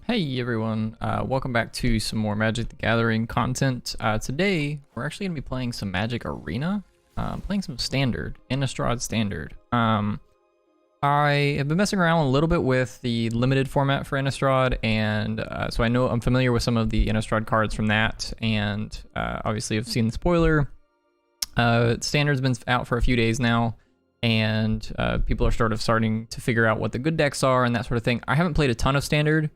Hey everyone, welcome back to some more Magic the Gathering content. Today, we're actually going to be playing some Magic Arena, playing some Standard, Innistrad Standard. I have been messing around a little bit with the limited format for Innistrad, and so I know I'm familiar with some of the Innistrad cards from that, and obviously I've seen the spoiler. Standard's been out for a few days now, and people are starting to figure out what the good decks are and that sort of thing. I haven't played a ton of Standard,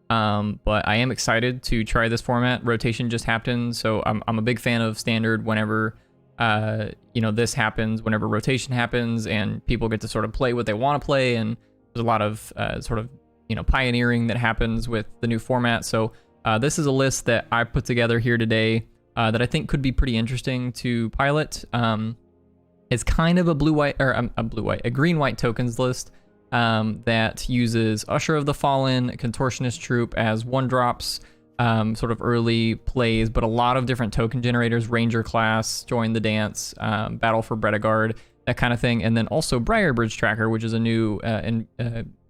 but I am excited to try this format. Rotation just happened, so I'm a big fan of Standard whenever this happens, whenever rotation happens, and people get to sort of play what they want to play, and there's a lot of pioneering that happens with the new format. So this is a list that I put together here today that I think could be pretty interesting to pilot. It's kind of a green-white tokens list. That uses Usher of the Fallen, Contortionist Troop as 1-drops, sort of early plays, but a lot of different token generators, Ranger class, Join the Dance, Battle for Bredegard, that kind of thing, and then also Briarbridge Tracker, which is a new,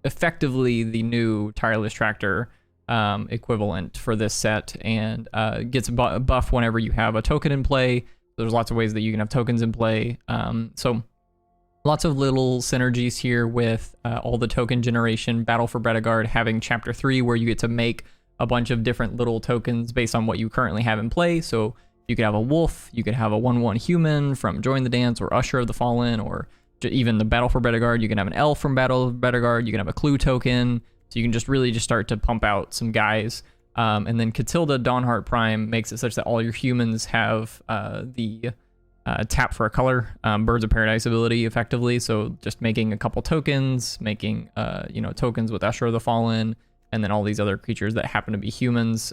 effectively the new Tireless Tractor equivalent for this set, and gets a buff whenever you have a token in play. There's lots of ways that you can have tokens in play, so lots of little synergies here with all the token generation. Battle for Bredegard having Chapter 3, where you get to make a bunch of different little tokens based on what you currently have in play. So you could have a wolf, you could have a 1/1 human from Join the Dance or Usher of the Fallen, or even the Battle for Bredegard. You can have an elf from Battle of Bredegard, you can have a clue token. So you can just really start to pump out some guys. And then Catilda Dawnheart Prime makes it such that all your humans have the tap for a color, Birds of Paradise ability, effectively. So just making a couple tokens, making tokens with Usher of the Fallen, and then all these other creatures that happen to be humans,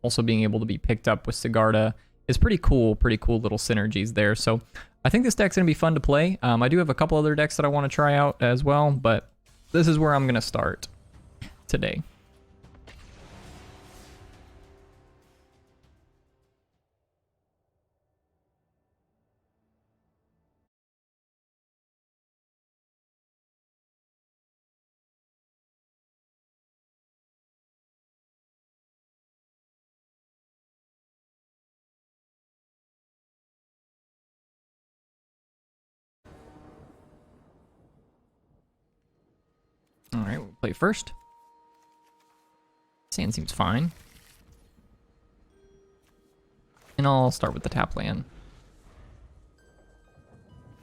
also being able to be picked up with Sigarda is pretty cool little synergies there. So I think this deck's gonna be fun to play. I do have a couple other decks that I want to try out as well, but this is where I'm gonna start today. All right, we'll play first. Sand seems fine. And I'll start with the tap land.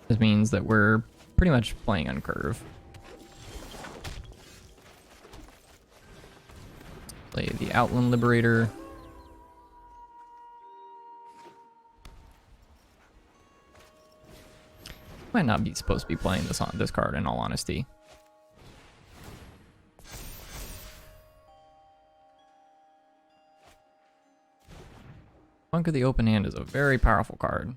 This means that we're pretty much playing on curve. Play the Outland Liberator. Might not be supposed to be playing this card, in all honesty. Monk of the Open Hand is a very powerful card.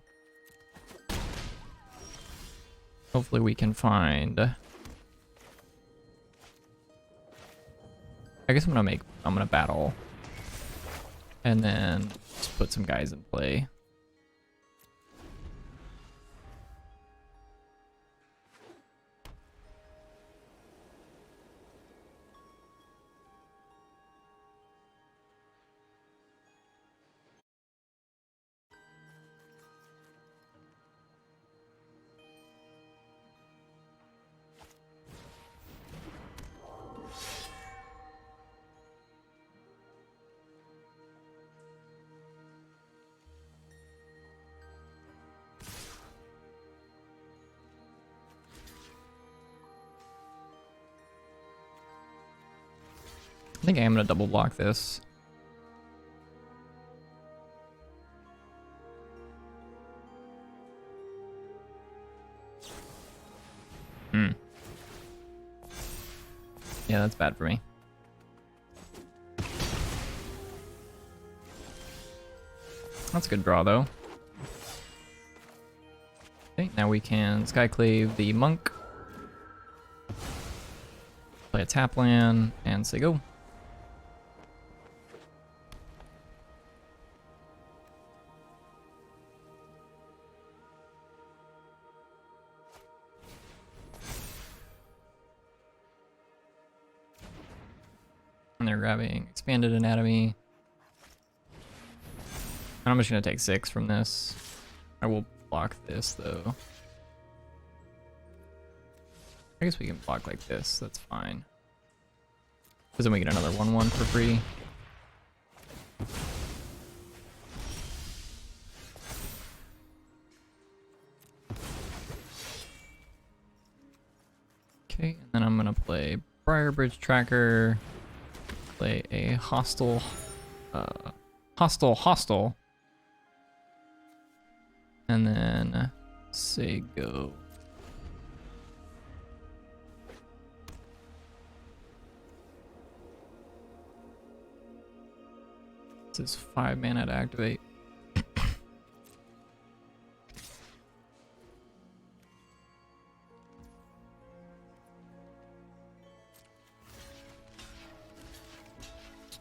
Hopefully we can find... I guess I'm gonna battle. And then just put some guys in play. I think I am gonna double block this. Yeah, that's bad for me. That's a good draw, though. Okay, now we can Skyclave the Monk. Play a tap land and say go. And they're grabbing expanded anatomy. And I'm just gonna take 6 from this. I will block this though. I guess we can block like this, that's fine. Because then we get another 1/1 for free. Okay, and then I'm gonna play Briar Bridge Tracker, play a hostile, hostile, and then say go. This is 5 mana to activate.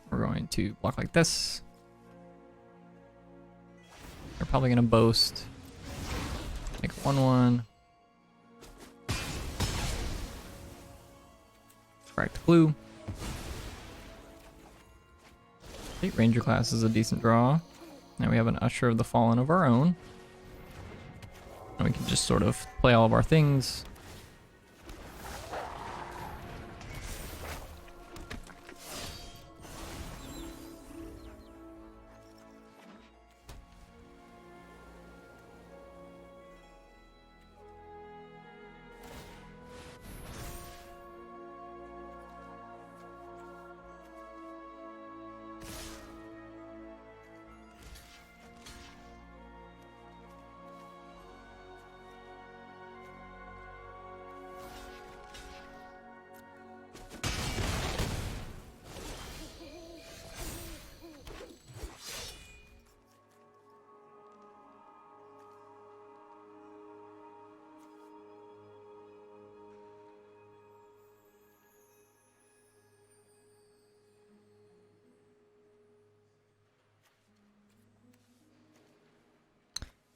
We're going to block like this. They're probably gonna boast. Make 1/1. Cracked blue. Ranger class is a decent draw. Now we have an Usher of the Fallen of our own. And we can just sort of play all of our things.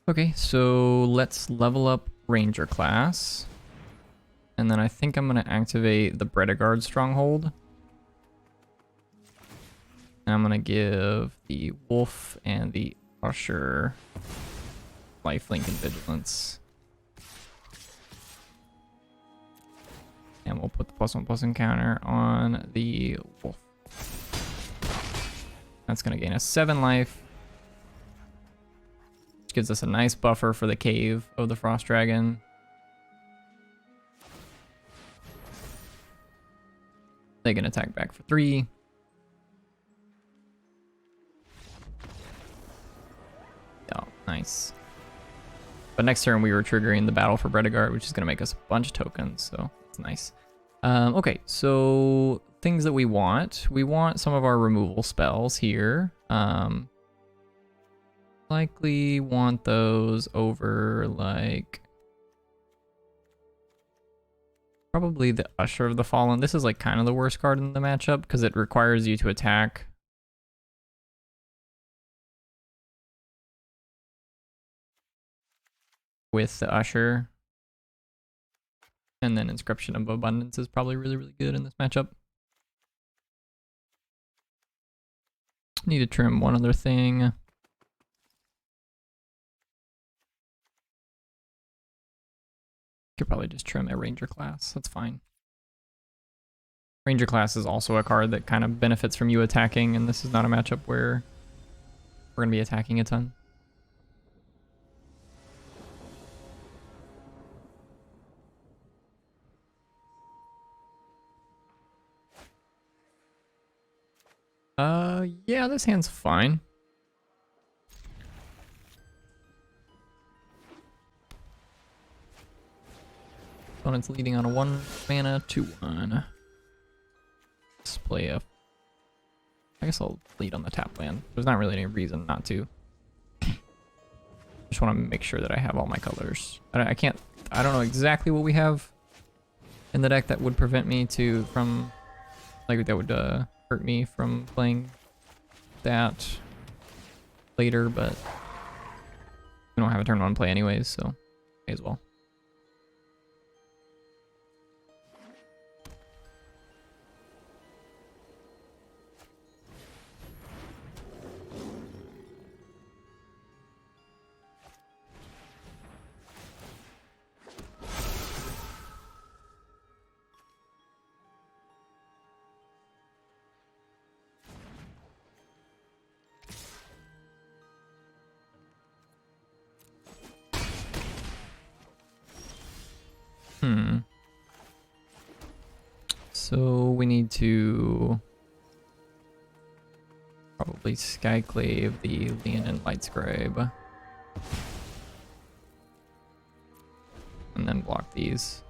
Okay, so let's level up Ranger class. And then I think I'm going to activate the Bredegard Stronghold. And I'm going to give the Wolf and the Usher lifelink and vigilance. And we'll put the +1/+1 encounter on the Wolf. That's going to gain us 7 life. Gives us a nice buffer for the Cave of the Frost Dragon. They can attack back for 3. Oh, nice. But next turn we were triggering the Battle for Bredegard, which is going to make us a bunch of tokens, so it's nice. Okay, so things that we want. We want some of our removal spells here. Likely want those over, like, probably the Usher of the Fallen. This is like kind of the worst card in the matchup because it requires you to attack with the Usher. And then Inscription of Abundance is probably really, really good in this matchup. Need to trim one other thing. Could probably just trim a Ranger class. That's fine. Ranger class is also a card that kind of benefits from you attacking, and this is not a matchup where we're going to be attacking a ton. Yeah, this hand's fine. Opponent's leading on a 1 mana 2/1. Let's play a... I guess I'll lead on the tap land. There's not really any reason not to. Just want to make sure that I have all my colors. I don't know exactly what we have in the deck that would prevent me from, like, that would hurt me from playing that later, but we don't have a turn 1 play anyways, so may as well. So we need to probably Skyclave the Leonin Lightscribe. And then block these.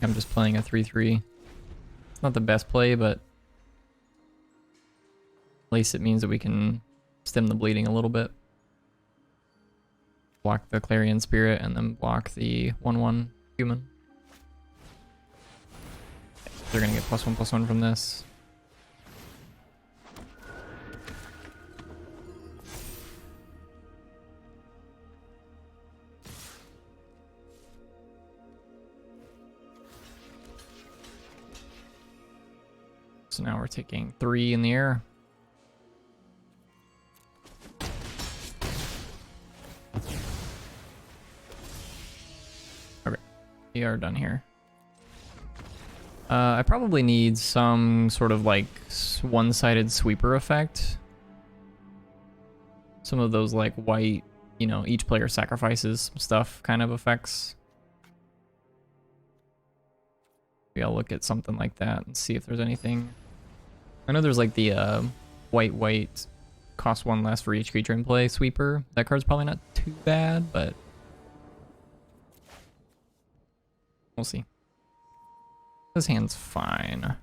I'm just playing a 3-3. Not the best play, but at least it means that we can stem the bleeding a little bit. Block the Clarion Spirit and then block the 1/1 human. They're gonna get +1/+1 from this. So now we're taking 3 in the air. Okay, we are done here. I probably need some sort of like one-sided sweeper effect. Some of those like white, you know, each player sacrifices some stuff kind of effects. Maybe I'll look at something like that and see if there's anything. I know there's like the white cost 1 less for each creature in play sweeper. That card's probably not too bad, but we'll see. This hand's fine.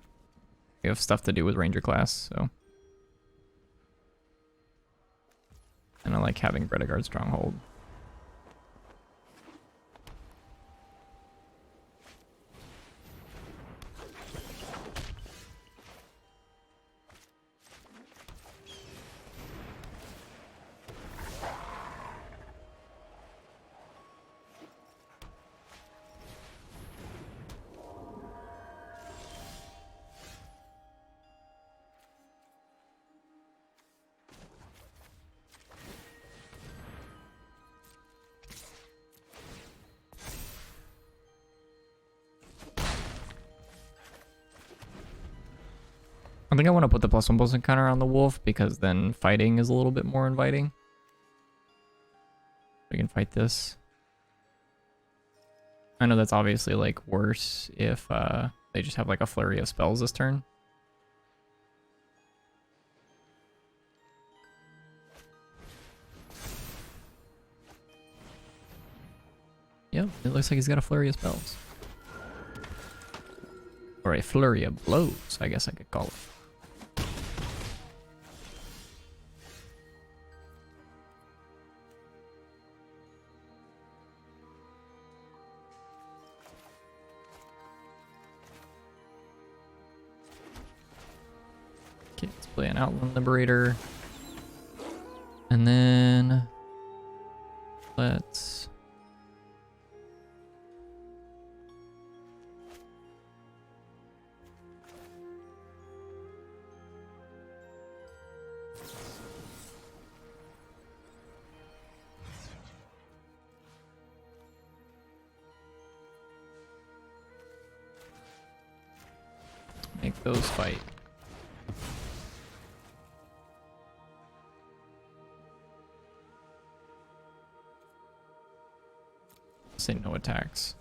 We have stuff to do with Ranger class, so. And I like having Bredegaard Stronghold. I think I want to put the +1/+1 counter on the wolf because then fighting is a little bit more inviting. We can fight this. I know that's obviously like worse if they just have like a flurry of spells this turn. Yep, it looks like he's got a flurry of spells. Or a flurry of blows, I guess I could call it. Okay, let's play an Outland Liberator. And then let's make those fight. Say no attacks.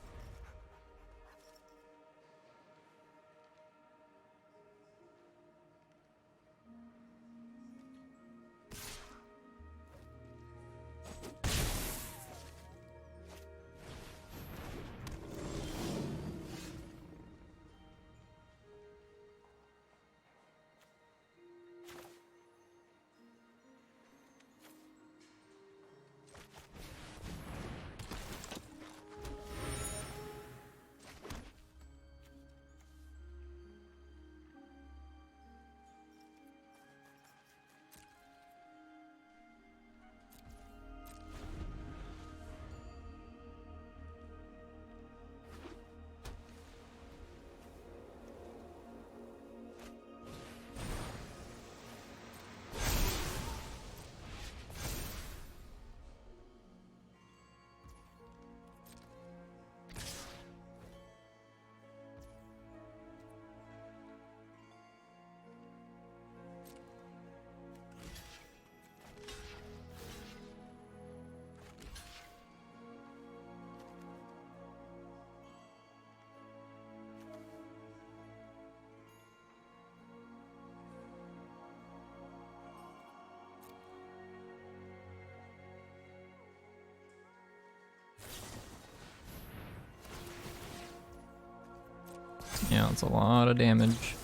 Yeah, it's a lot of damage.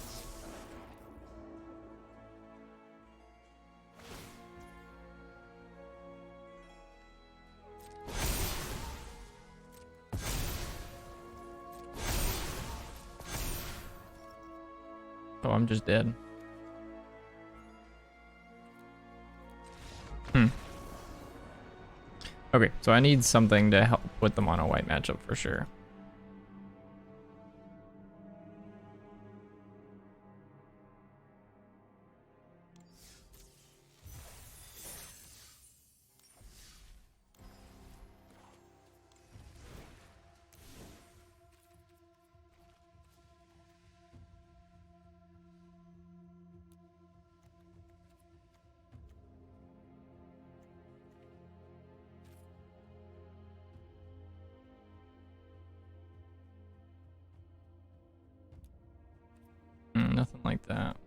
Oh, I'm just dead. Okay, so I need something to help with the mono white matchup for sure. Nothing like that.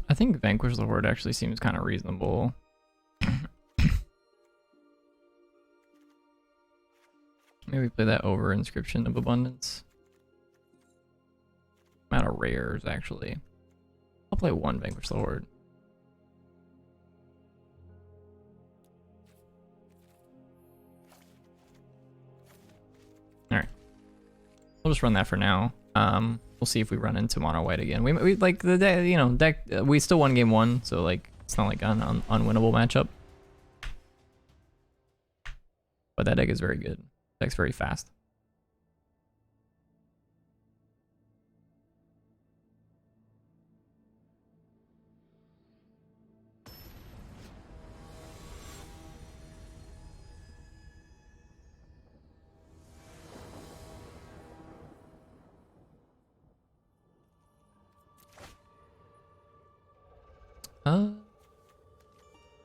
I think Vanquish the Horde actually seems kind of reasonable. Maybe play that over Inscription of Abundance. I'm out of rares, actually. I'll play one Vanquish the Horde. Alright. We'll just run that for now. We'll see if we run into mono white again. We like the deck, you know, deck. We still won game one, so like it's not like an unwinnable matchup. But that deck is very good. Deck's very fast.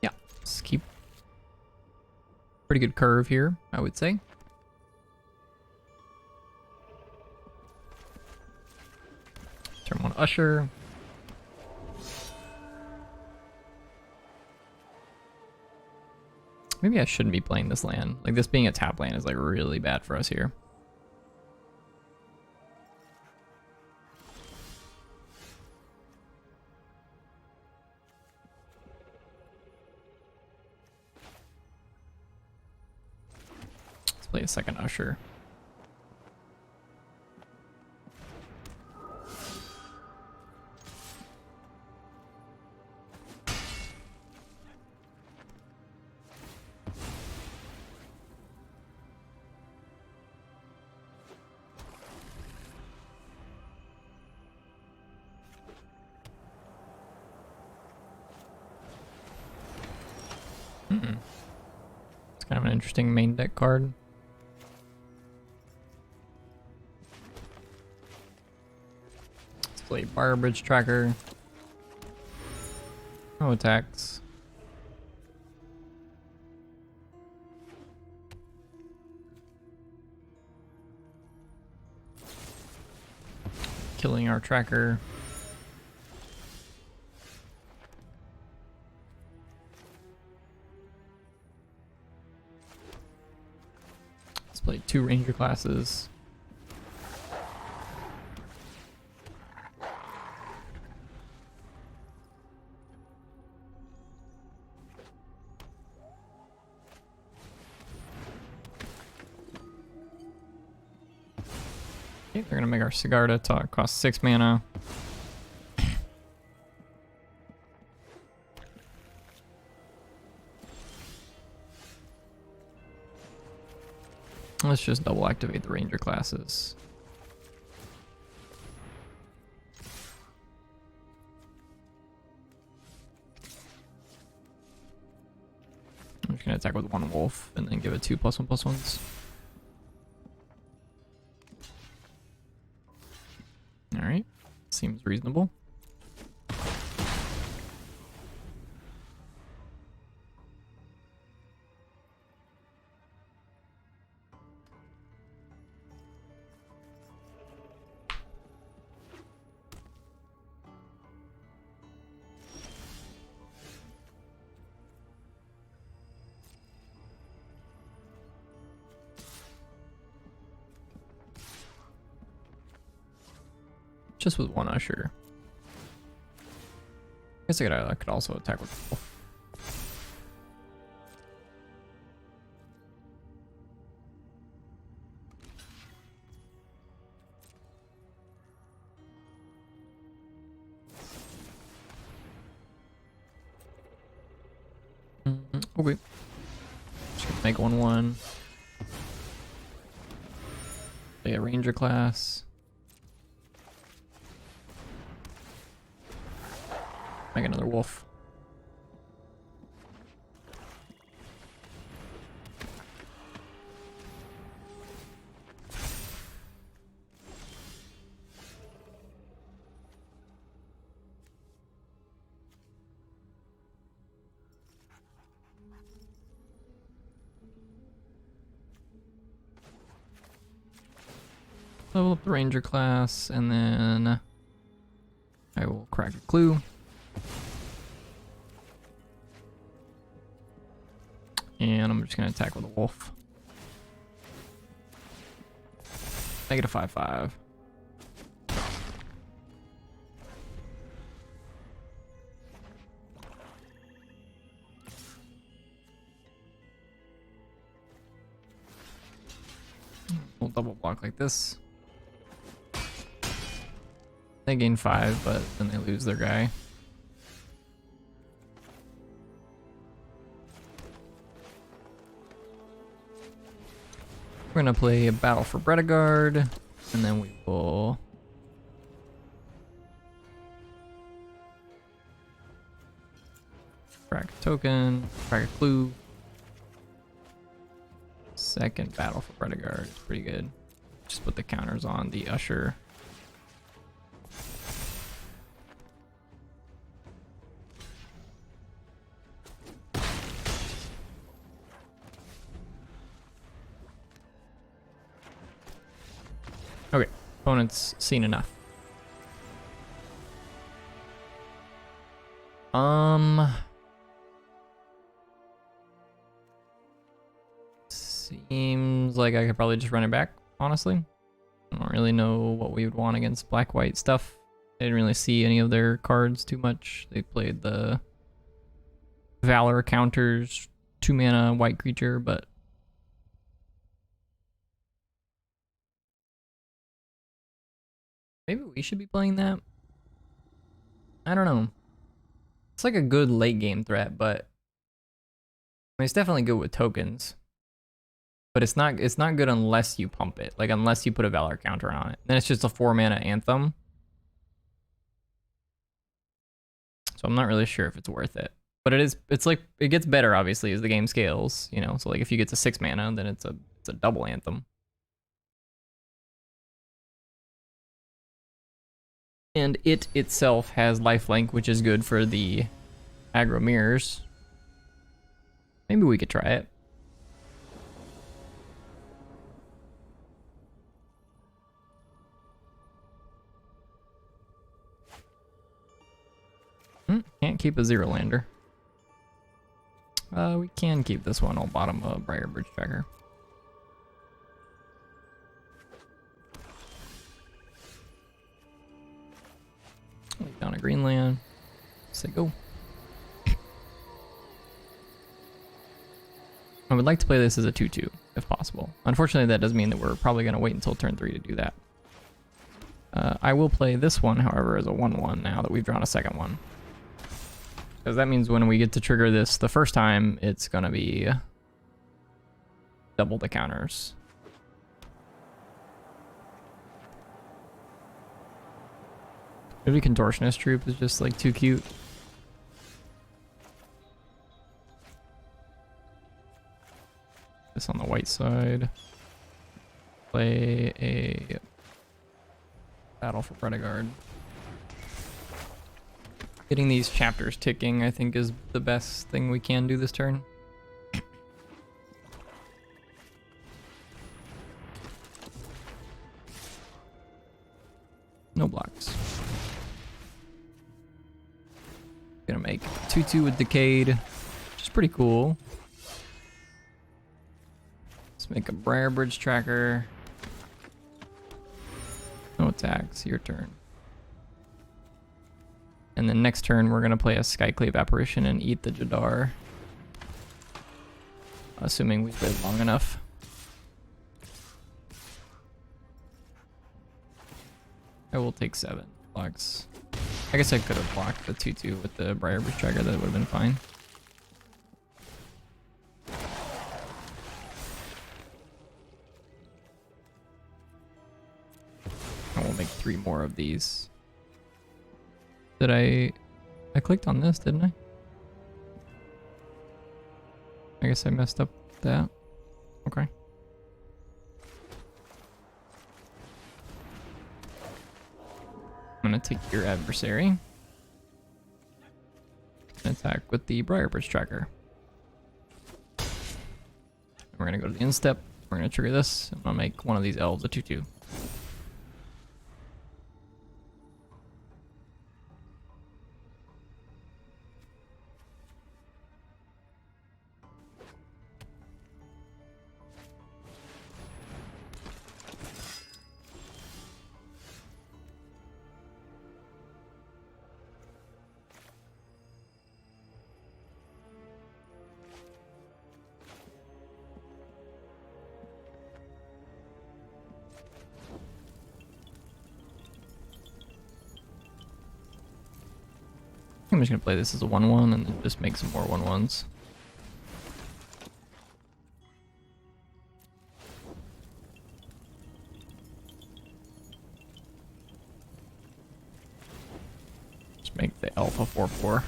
Yeah, let's keep pretty good curve here, I would say. Turn one Usher. Maybe I shouldn't be playing this land. Like this being a tap land is like really bad for us here. Let's play a second Usher. It's kind of an interesting main deck card. Let's play Bar Bridge Tracker. No attacks. Killing our tracker. Let's play 2 ranger classes. Okay, they're gonna make our Sigarda talk cost 6 mana. Let's just double activate the ranger classes. I'm just gonna attack with 1 wolf and then give it 2 +1/+1s. Alright, seems reasonable. Just with 1 usher. I guess I could also attack with wolf. Okay. Just gonna make 1/1. Play a ranger class. Make another wolf. Level up the ranger class, and then I will crack a clue. And I'm just gonna attack with a wolf. Negative 5/5. We'll double block like this. They gain 5, but then they lose their guy. We're gonna play a battle for Bredegard, and then we will crack a token, crack a clue. Second battle for Bredegard is pretty good. Just put the counters on the usher. Okay, opponent's seen enough. Seems like I could probably just run it back, honestly. I don't really know what we would want against black-white stuff. I didn't really see any of their cards too much. They played the Valor counters, 2 mana white creature, but maybe we should be playing that. I don't know. It's like a good late game threat, but I mean, it's definitely good with tokens. But it's not good unless you pump it. Like unless you put a Valor counter on it. Then it's just a 4 mana anthem. So I'm not really sure if it's worth it. But it's like it gets better obviously as the game scales, you know. So like if you get to 6 mana, then it's a double anthem. And it itself has lifelink, which is good for the aggro mirrors. Maybe we could try it. Can't keep a 0-lander. We can keep this one on bottom of Briar Bridge Tracker. Down a green land. Say go. I would like to play this as a 2/2, if possible. Unfortunately, that does mean that we're probably going to wait until turn 3 to do that. I will play this one, however, as a 1/1 now that we've drawn a second one. Because that means when we get to trigger this the first time, it's going to be double the counters. Maybe Contortionist Troop is just like too cute. This on the white side. Play a Battle for Predagard. Getting these chapters ticking, I think, is the best thing we can do this turn. No blocks. Gonna make 2/2 with Decayed, which is pretty cool. Let's make a Briar Bridge Tracker. No attacks, your turn. And then next turn, we're gonna play a Skyclave Apparition and eat the Jadar. Assuming we wait long enough. I will take 7 blocks. I guess I could have blocked the 2/2 with the Briar Bridge Tracker, that would have been fine. I will make 3 more of these. Did I clicked on this, didn't I? I guess I messed up that. Okay. I'm gonna take your adversary and attack with the Briar Bridge Tracker. And we're gonna go to the instep. We're gonna trigger this. I'm gonna make one of these elves a 2/2. I'm just gonna play this as a 1/1 and then just make some more 1/1s. Just make the elf a 4/4.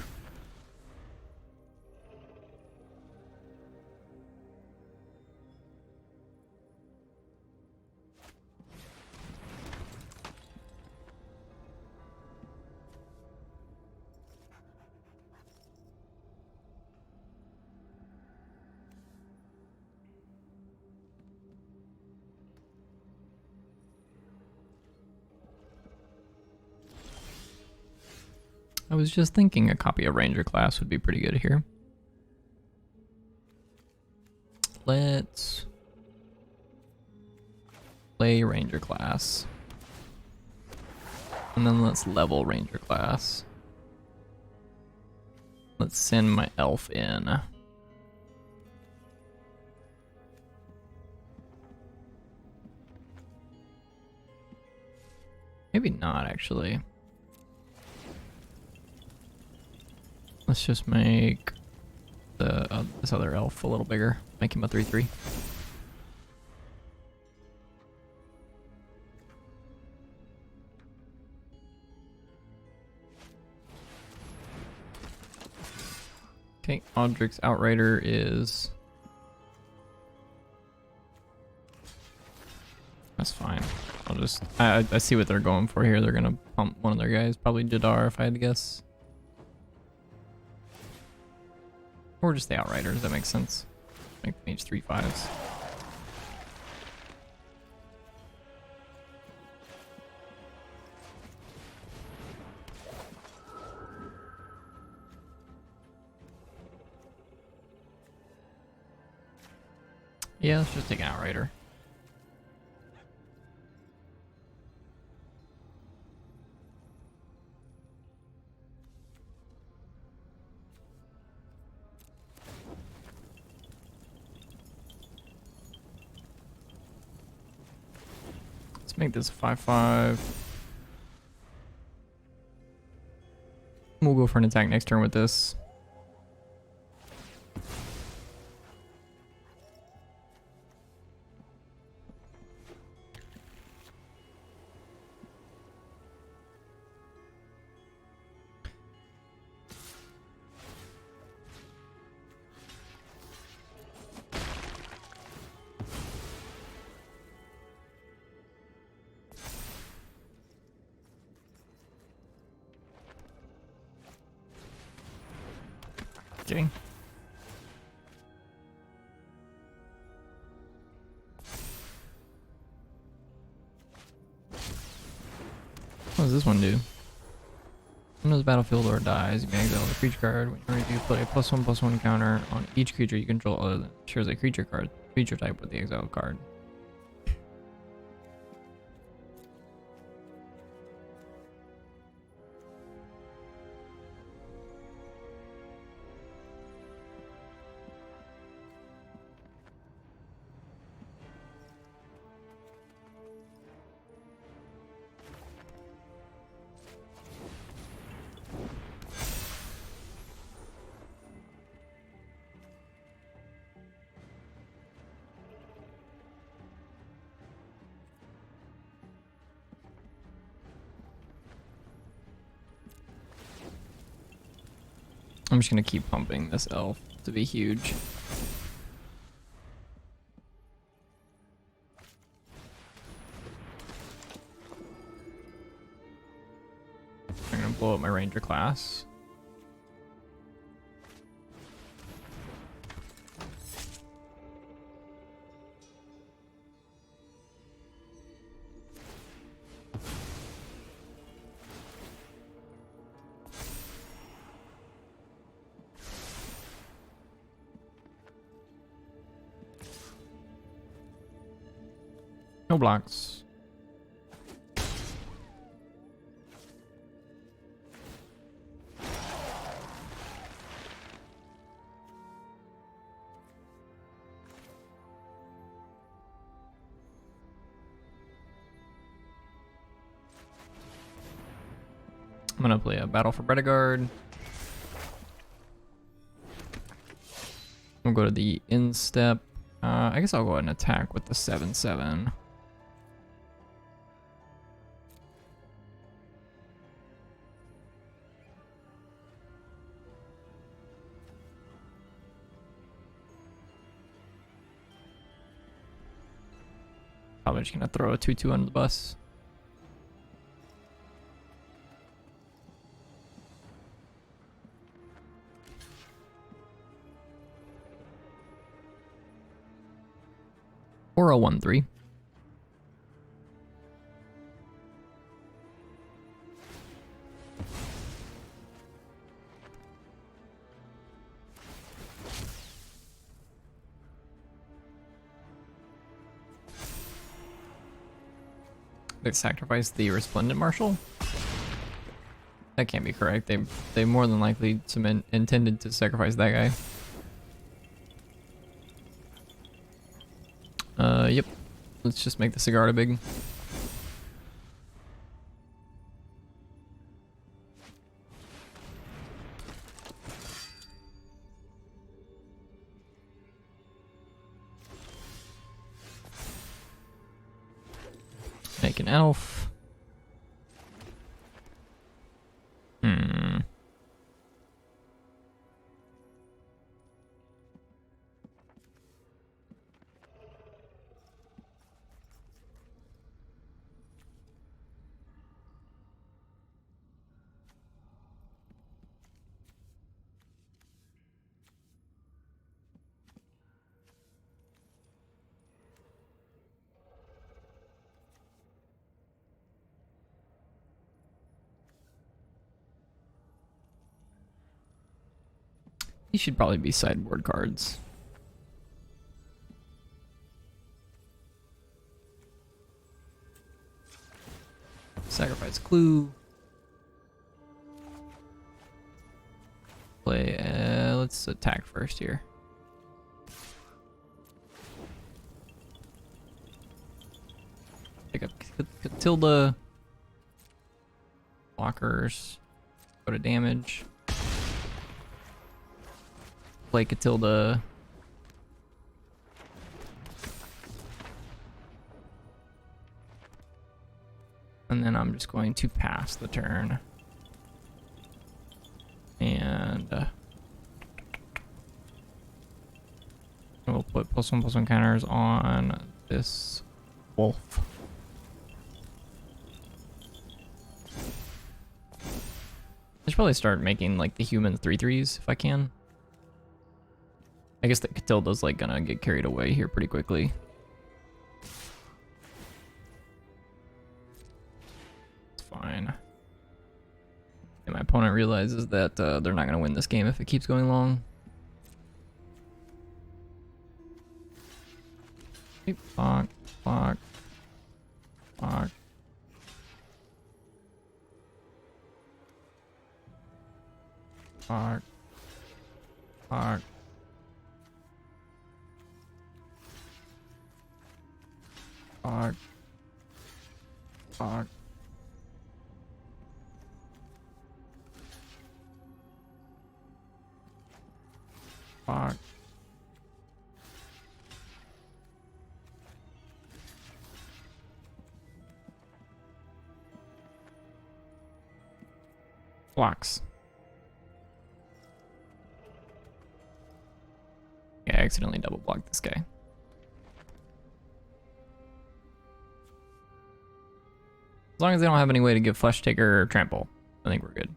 I was just thinking a copy of Ranger class would be pretty good here. Let's play Ranger class. And then let's level Ranger class. Let's send my elf in. Maybe not, actually. Let's just make the this other elf a little bigger. Make him a 3/3. Okay, Audric's Outrider is... That's fine. I'll just... I see what they're going for here. They're gonna pump one of their guys. Probably Jadar, if I had to guess. Or just the Outriders, that makes sense. Make them each 3/5s. Yeah, let's just take an Outrider. Let's make this a 5/5. we'll go for an attack next turn with this. Okay. What does this one do? When this battlefield or dies, you may exile the creature card. When you redo, put a +1/+1 counter on each creature you control other than shares a creature card, creature type with the exiled card. I'm just gonna keep pumping this elf to be huge. I'm gonna blow up my ranger class. No blocks. I'm gonna play a Battle for Predagard. We'll go to the instep. I guess I'll go ahead and attack with the 7/7. Probably just gonna throw a 2/2 under the bus. Or a 1/3. They sacrificed the Resplendent Marshal? That can't be correct. They more than likely intended to sacrifice that guy. Yep. Let's just make the Sigarda big. Make an elf. These should probably be sideboard cards. Sacrifice Clue. Play, let's attack first here. Pick up Catilda. Blockers. Go to damage. Play Catilda. And then I'm just going to pass the turn. And we'll put +1/+1 counters on this wolf. I should probably start making like the human 3/3s if I can. I guess that Catilda's like gonna get carried away here pretty quickly. It's fine. And my opponent realizes that they're not gonna win this game if it keeps going long. Fuck, fuck, fuck. Fuck. Fuck. Fuck. Fuck. Fuck. Blocks. Yeah, I accidentally double blocked this guy. As long as they don't have any way to give Flesh Taker or Trample, I think we're good.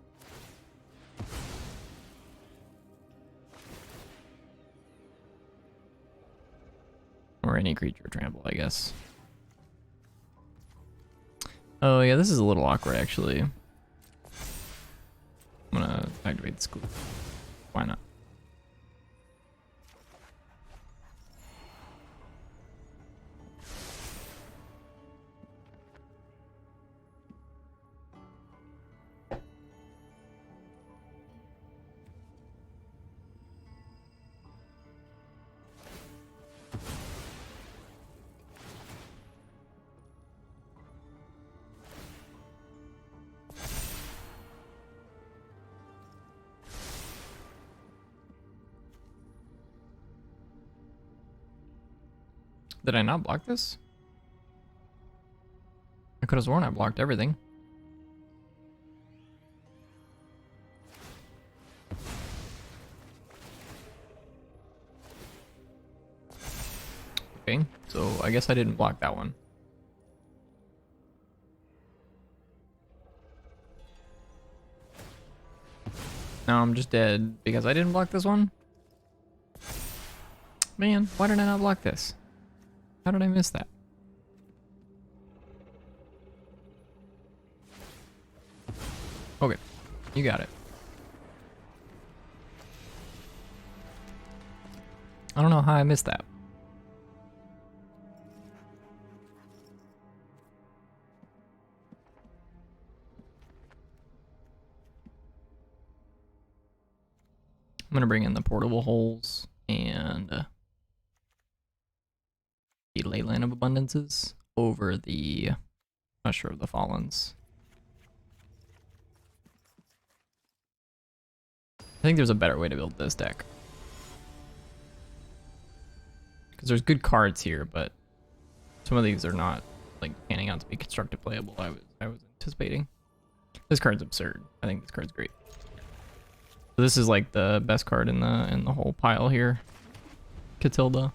Or any creature trample, I guess. Oh yeah, this is a little awkward actually. I'm gonna activate this glue. Why not? Did I not block this? I could have sworn I blocked everything. Okay, so I guess I didn't block that one. Now I'm just dead because I didn't block this one? Man, why did I not block this? How did I miss that? Okay, you got it. I don't know how I missed that. I'm gonna bring in the portable holes and the Leyline of Abundances over the Usher of the Fallens. I think there's a better way to build this deck. Because there's good cards here, but some of these are not like panning out to be constructive playable. I was anticipating. This card's absurd. I think this card's great. So this is like the best card in the whole pile here. Catilda.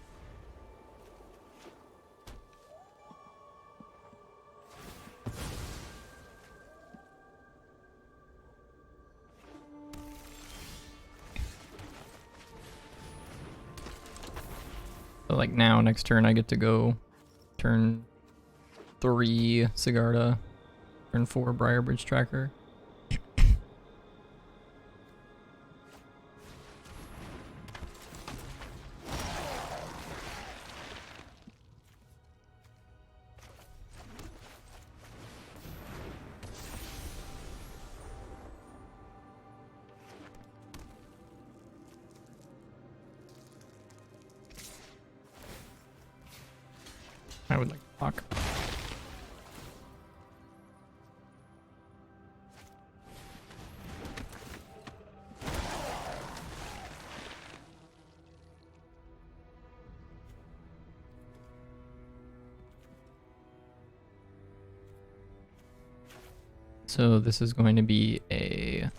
So like now, next turn I get to go turn 3 Sigarda, turn 4 Briarbridge Tracker. I would like to block. So this is going to be a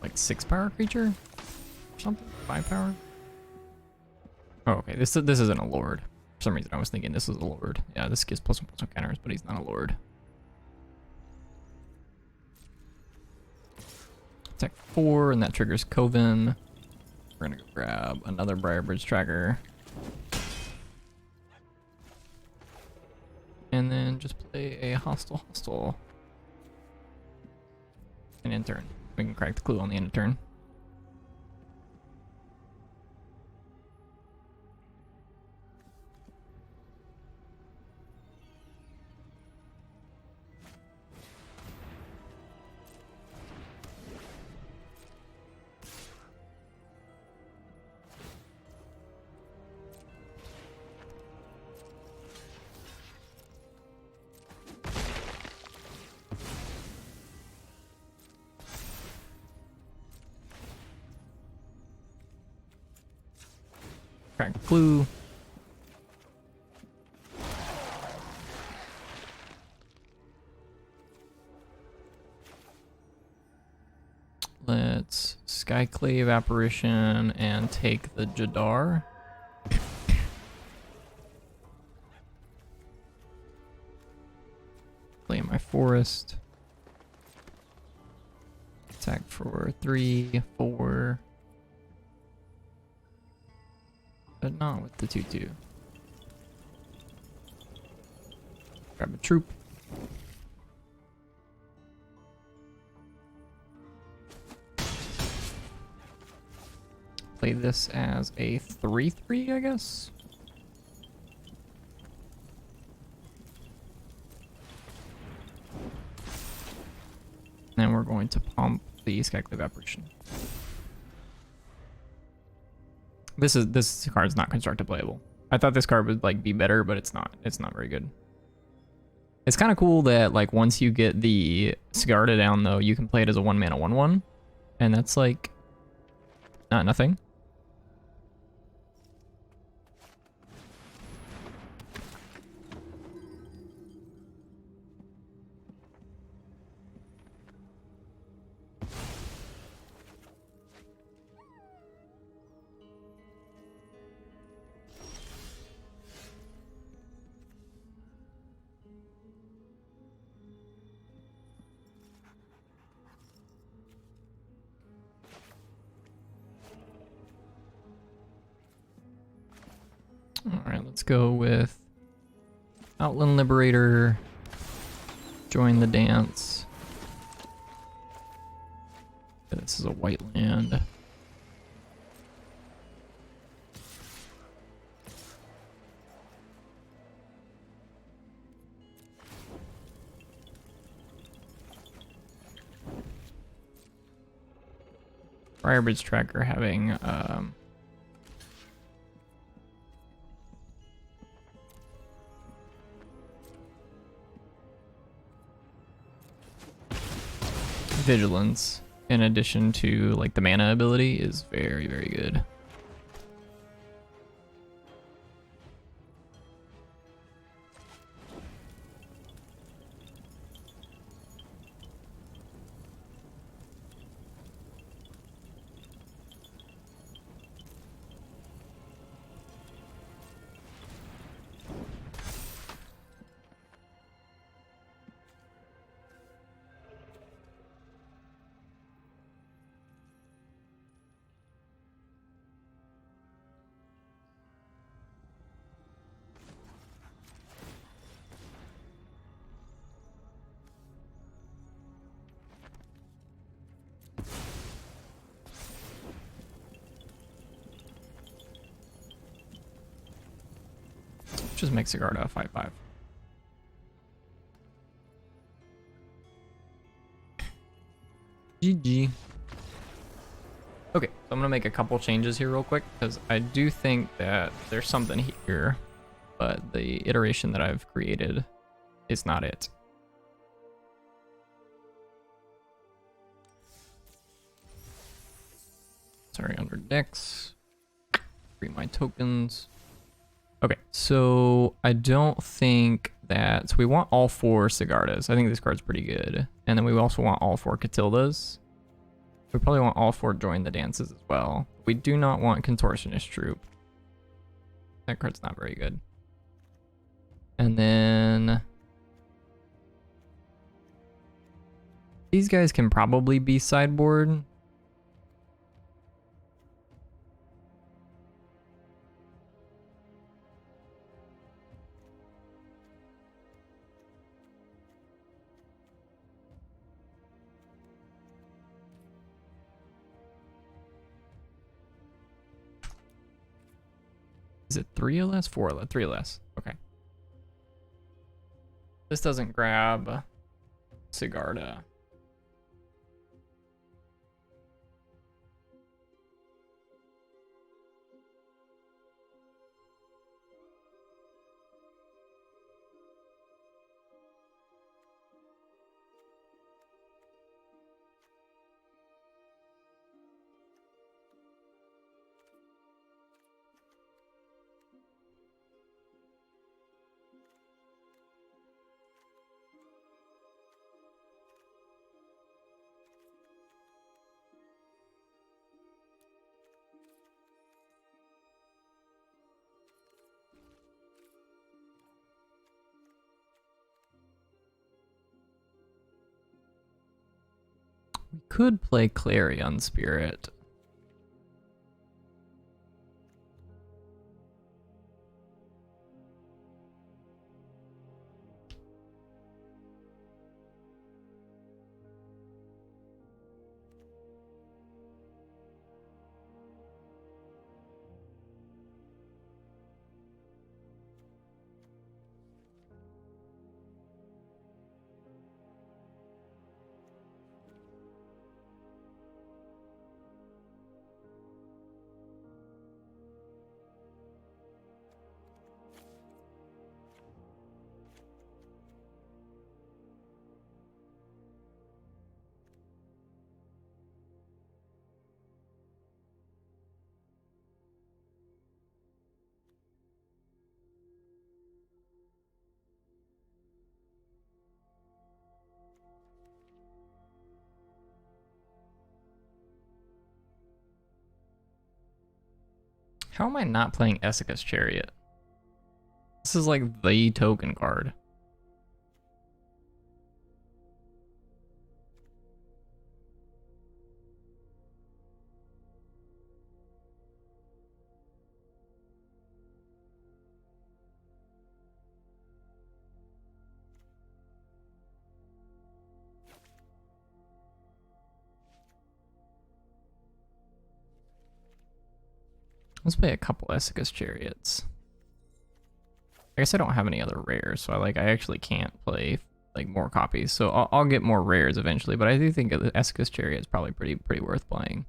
like 6-power creature or something? 5 power? Oh, okay. This isn't a lord. For some reason I was thinking this was a lord. Yeah, this gives +1/+1 counters, but he's not a lord. Attack 4, and that triggers Coven. We're gonna go grab another Briarbridge Tracker. And then just play a hostile. An end turn. We can crack the clue on the end turn. Crack clue. Let's Skyclave Apparition and take the Jadar. Play my forest. Attack for 3, 4. But not with the 2/2. Grab a troop. Play this as a 3/3, I guess. And we're going to pump the Skyclave Apparition. This card's not constructed playable. I thought this card would like be better, but it's not. It's not very good. It's kind of cool that like once you get the Sigarda down though, you can play it as a 1-mana 1/1, and that's like not nothing. Alright, let's go with Outland Liberator, join the dance. This is a white land. Briarbridge Tracker having Vigilance in addition to like the mana ability is very, very good. Just make Sigarda a 5/5. GG. Okay, so I'm gonna make a couple changes here real quick because I do think that there's something here, but the iteration that I've created is not it. Sorry, under decks. Free my tokens. Okay, so I don't think that... So we want all 4 Sigardas. I think this card's pretty good. And then we also want all 4 Catildas. We probably want all 4 Join the Dances as well. We do not want Contortionist Troop. That card's not very good. And then... These guys can probably be sideboard. Is it 3 or less? 4 or less? 3 or less. Okay. This doesn't grab Sigarda. We could play Clarion Spirit. How am I not playing Essica's Chariot? This is like the token card. Let's play a couple Essica's Chariots. I guess I don't have any other rares, so I actually can't play like more copies. So I'll get more rares eventually, but I do think Essica's Chariot is probably pretty worth playing.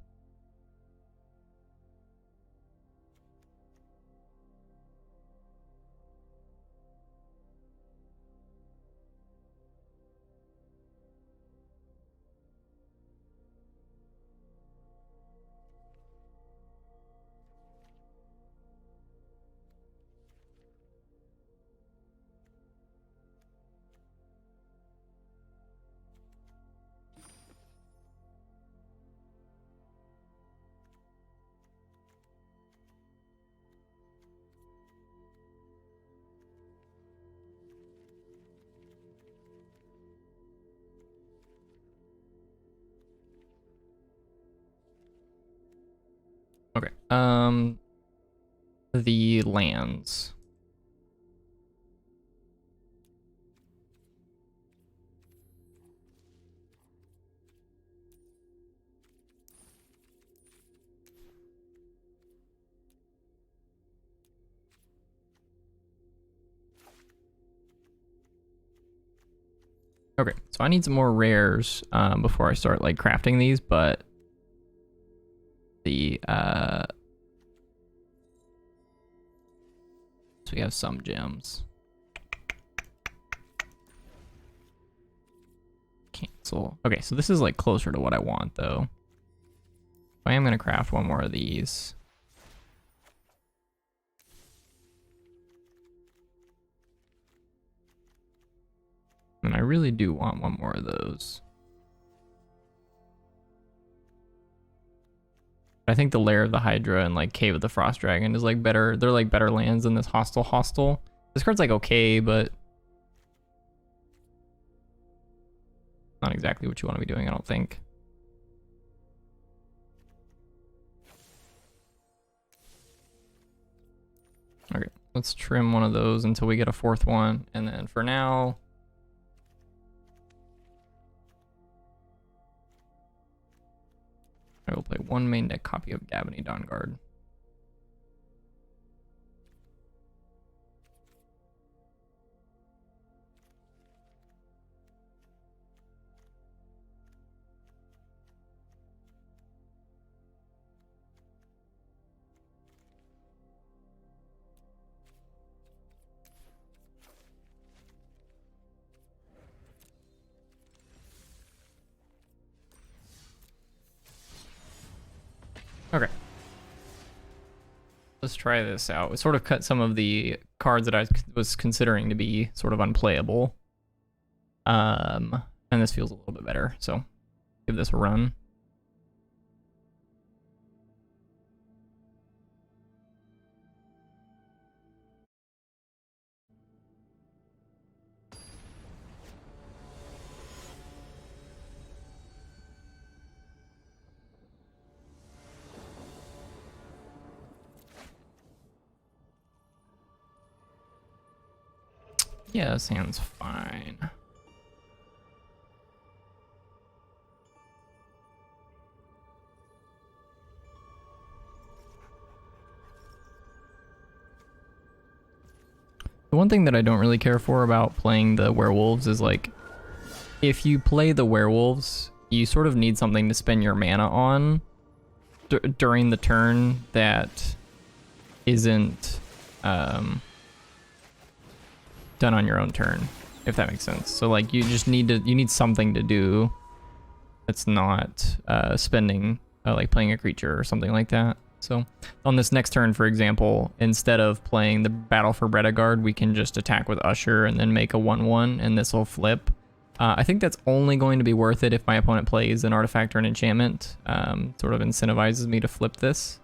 Okay. The lands. Okay, so I need some more rares before I start like crafting these, but the so we have some gems. Cancel. Okay, so this is like closer to what I want though. I am gonna craft one more of these. And I really do want one more of those. I think the Lair of the Hydra and like Cave of the Frost Dragon is like better. They're like better lands than this Hostile. This card's like okay, but not exactly what you want to be doing, I don't think. Okay, let's trim one of those until we get a fourth one. And then for now, I will play one main deck copy of Gavany Dawnguard. Okay. Let's try this out. We sort of cut some of the cards that I was considering to be sort of unplayable. And this feels a little bit better, so give this a run. Yeah, this hand's fine. The one thing that I don't really care for about playing the werewolves is like, if you play the werewolves, you sort of need something to spend your mana on during the turn that isn't done on your own turn, if that makes sense. So like you just need you need something to do that's not spending like playing a creature or something like that. So on this next turn, for example, instead of playing the Battle for Bredegard, we can just attack with Usher and then make a 1/1, and this will flip. I think that's only going to be worth it if my opponent plays an artifact or an enchantment. Sort of incentivizes me to flip this.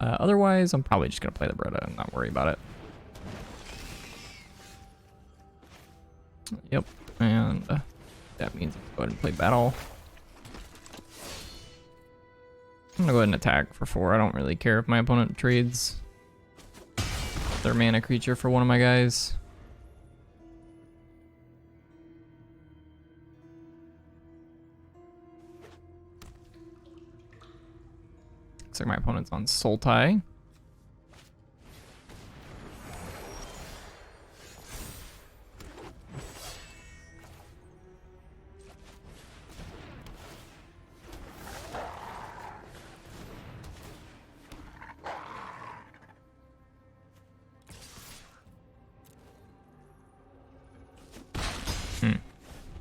Otherwise, I'm probably just going to play the Breda and not worry about it. Yep, and that means go ahead and play battle. I'm gonna go ahead and attack for 4. I don't really care if my opponent trades their mana creature for one of my guys. Looks like my opponent's on Sultai.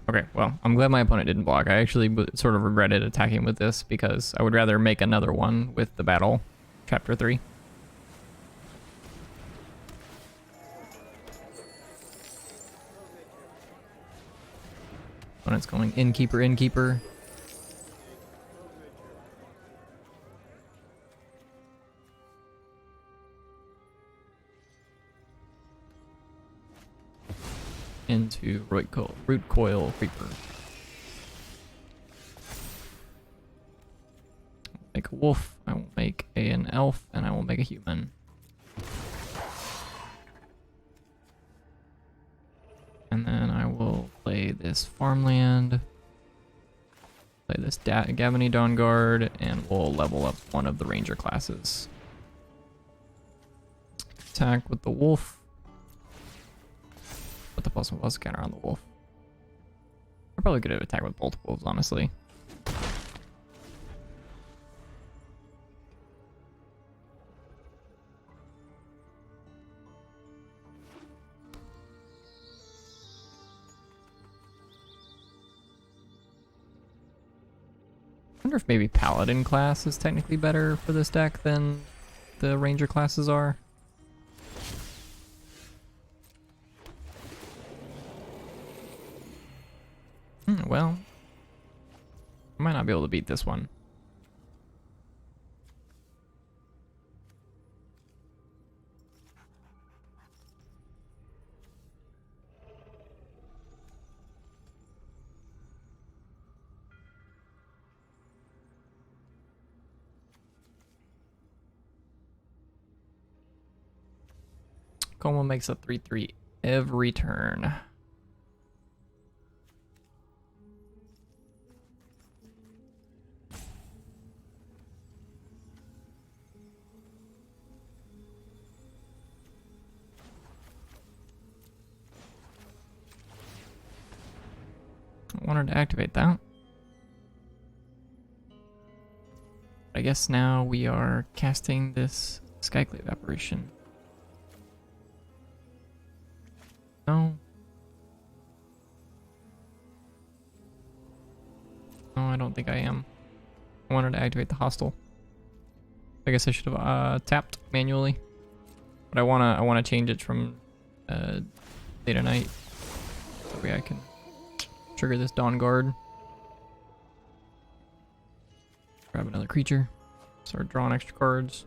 Okay, well, I'm glad my opponent didn't block. I actually sort of regretted attacking with this because I would rather make another one with the battle, chapter 3. Opponent's going Innkeeper, Innkeeper. Into Root Coil Creeper. Make a wolf, I will make an elf, and I will make a human. And then I will play this farmland, play this Gavany Dawnguard, and we'll level up one of the ranger classes. Attack with the wolf. Put the +1/+1 counter on the wolf. I'm probably good at attack with both wolves, honestly. I wonder if maybe Paladin class is technically better for this deck than the Ranger classes are. Well, I might not be able to beat this one. Como makes a 3/3 every turn. I wanted to activate that. I guess now we are casting this Skyclave apparition. No. No, I don't think I am. I wanted to activate the hostile. I guess I should have tapped manually. But I wanna change it from day to night. That way I can trigger this Dawn Guard. Grab another creature. Start drawing extra cards.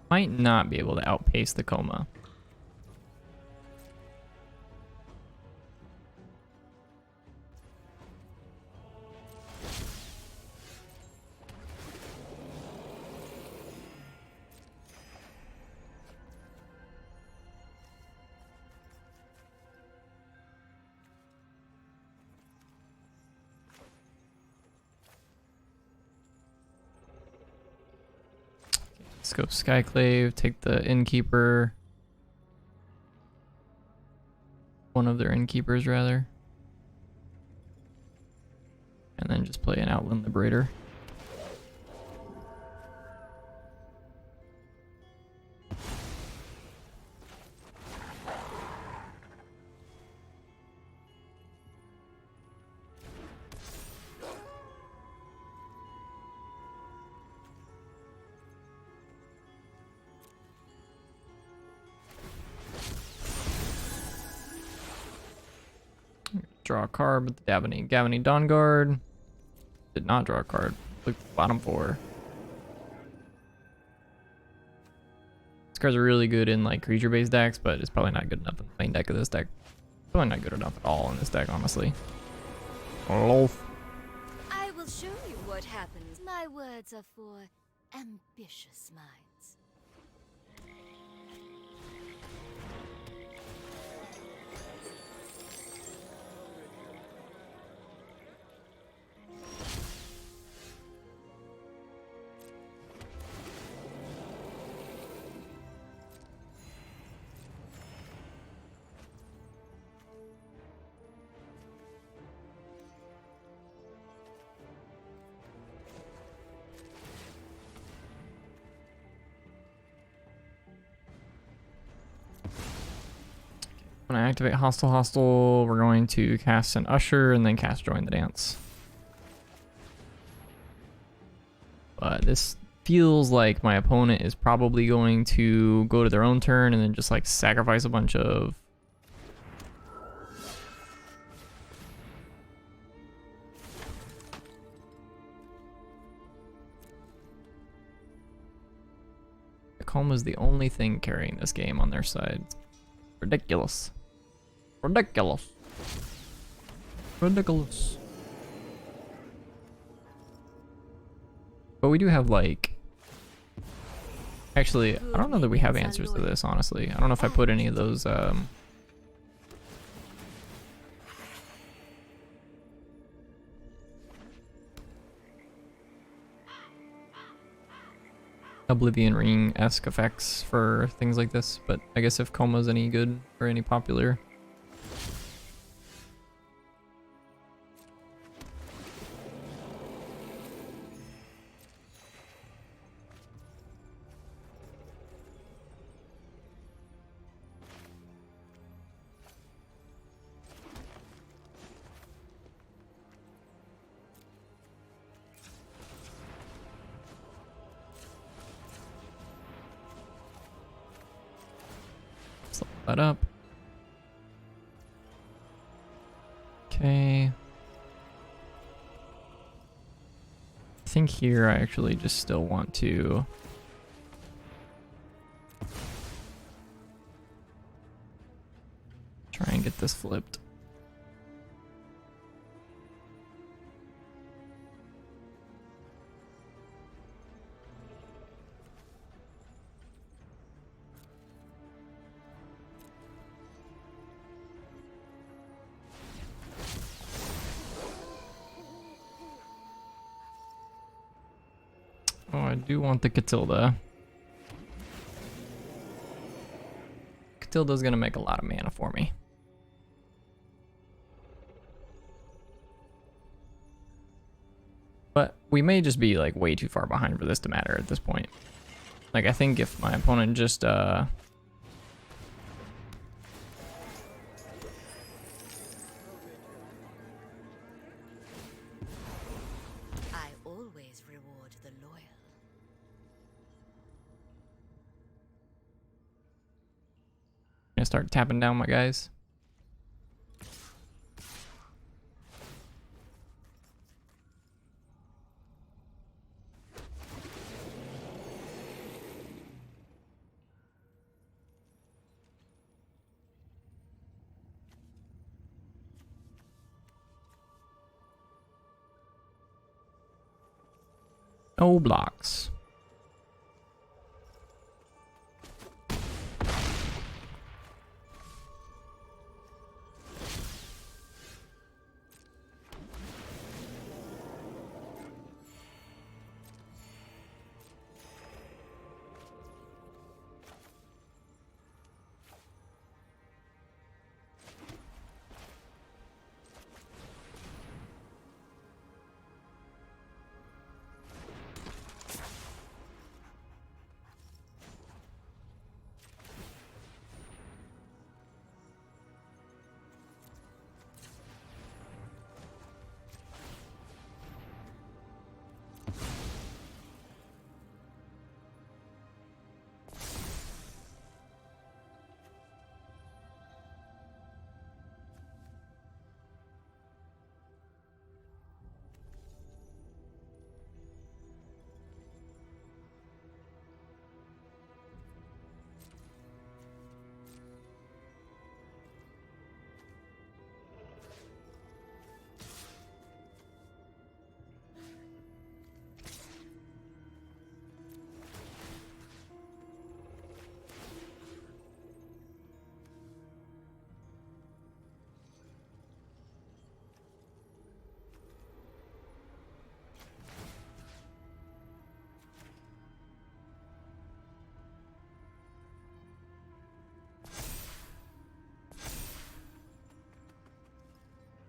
Might not be able to outpace the Coma. Let's go Skyclave, take the Innkeeper. One of their Innkeepers, rather. And then just play an Outland Liberator. Draw a card with the Gavany Dawn Guard. Did not draw a card. Look at the bottom 4. These cards are really good in like creature-based decks, but it's probably not good enough in the main deck of this deck. Probably not good enough at all in this deck, honestly. Lof. I will show you what happens. My words are for ambitious minds. When I activate Hostile, we're going to cast an Usher and then cast Join the Dance. But this feels like my opponent is probably going to go to their own turn and then just like sacrifice a bunch of Coma's the only thing carrying this game on their side. Ridiculous. Ridiculous. Ridiculous. But we do have like... Actually, I don't know that we have answers to this, honestly. I don't know if I put any of those... Oblivion Ring-esque effects for things like this, but I guess if Coma's any good or any popular. that up. Okay. I think here I actually just still want to try and get this flipped. Oh, I do want the Catilda. Catilda's gonna make a lot of mana for me. But we may just be like way too far behind for this to matter at this point. Like I think if my opponent just I always reward the loyal. gonna start tapping down my guys. No blocks.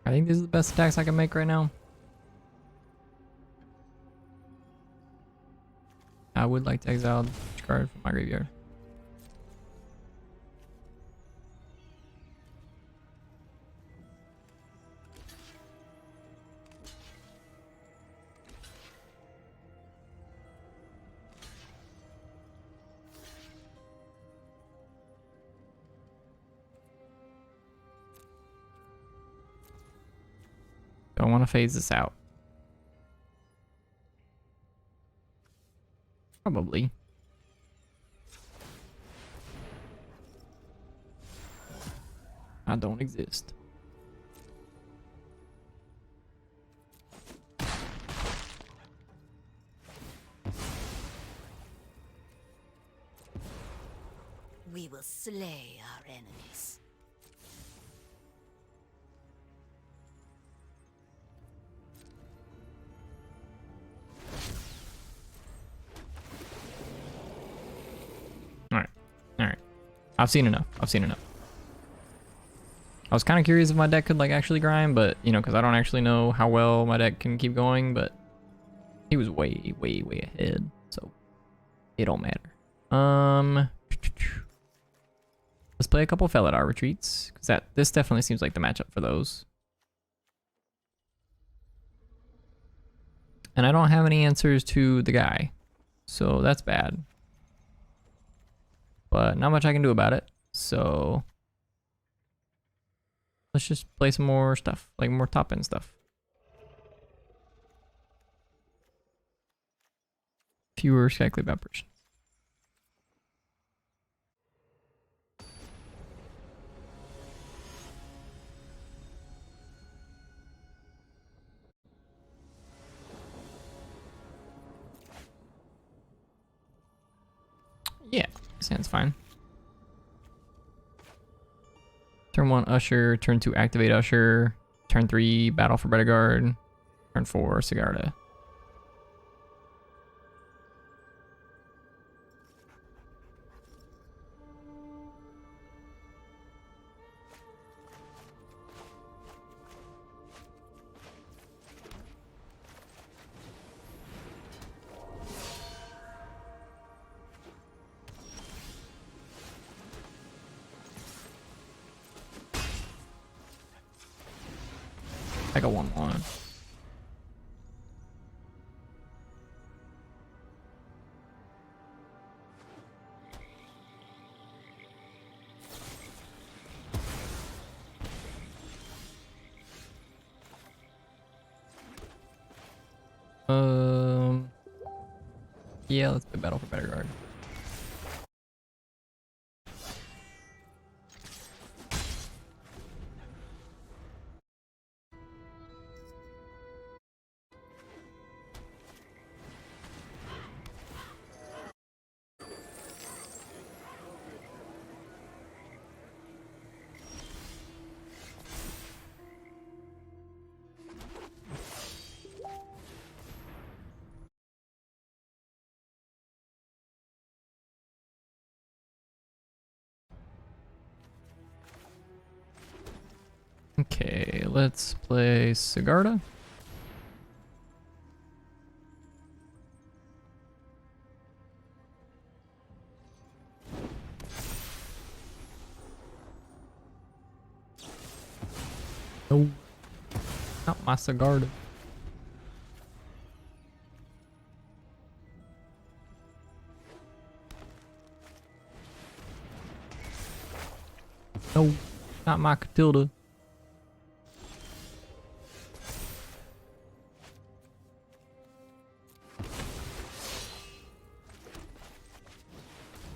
I think these are the best attacks I can make right now. I would like to exile each card from my graveyard. Do I want to phase this out? Probably. I don't exist. We will slay our enemies. Alright. I've seen enough. I was kind of curious if my deck could like actually grind, but you know, because I don't actually know how well my deck can keep going, but he was way ahead, so it don't matter. Let's play a couple Felidar retreats, because this definitely seems like the matchup for those. And I don't have any answers to the guy, so that's bad. But not much I can do about it. So let's just play some more stuff, like more top end stuff. Fewer Skyclave Vapors. Yeah, sounds fine. Turn 1, Usher. Turn 2, Activate Usher. Turn 3, Battle for Bedegaard. Turn 4, Sigarda. I got 1/1. Yeah, let's play Battle for Bedegaard. Okay, let's play Sigarda. No, not my Sigarda. No, not my Catilda.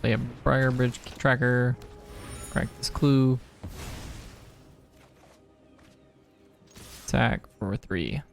Play a Briar Bridge Tracker. Crack this clue. Attack for 3.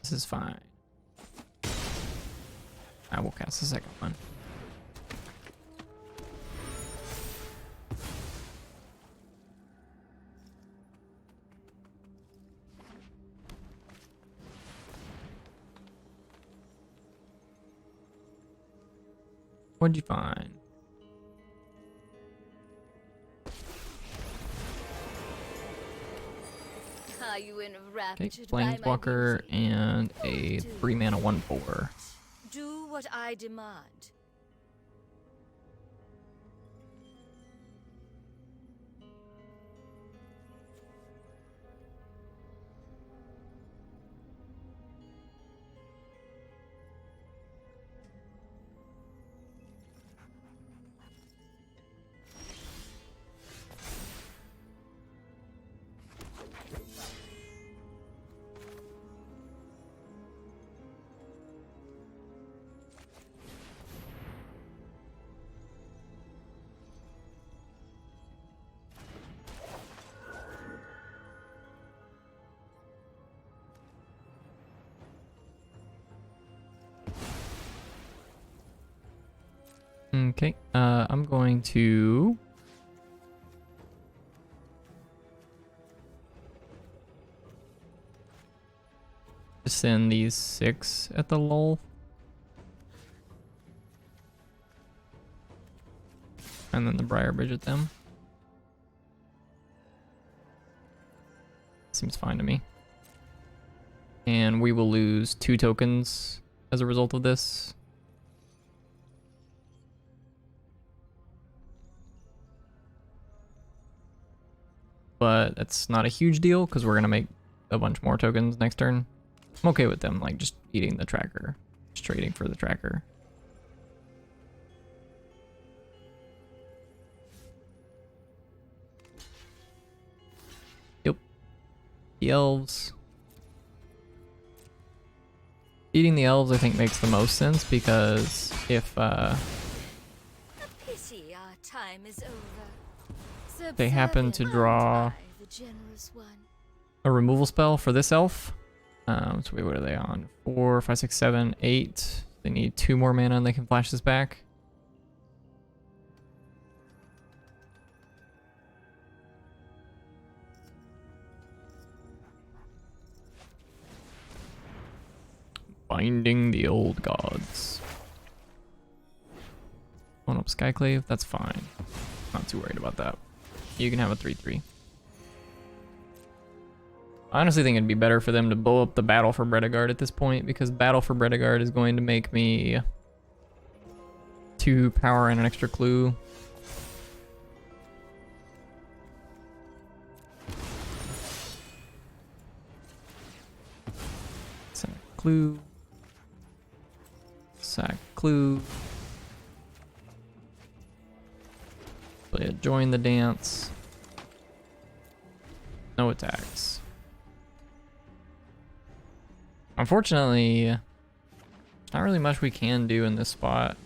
This is fine. I will cast the second one. What'd you find? Are you Okay, enraptured by my Planeswalker beauty? and a 3-mana 1/4. Do what I demand. Okay, I'm going to just send these 6 at the lull. And then the Briar Bridge at them. Seems fine to me. And we will lose 2 tokens as a result of this. But that's not a huge deal because we're going to make a bunch more tokens next turn. I'm okay with them like just eating the tracker, just trading for the tracker. Yep. The elves. Eating the elves I think makes the most sense because if A pity our time is over. they happen to Subservient draw I, the generous one. a removal spell for this elf. So wait, what are they on? 4, 5, 6, 7, 8. They need 2 more mana and they can flash this back. Binding the old gods. One up Skyclave, that's fine. Not too worried about that. You can have a 3/3. I honestly think it'd be better for them to blow up the Battle for Bredegard at this point, because Battle for Bredegard is going to make me 2 power and an extra clue. Sack clue. Sack clue. Play a join the dance. No attacks. Unfortunately, there's not really much we can do in this spot.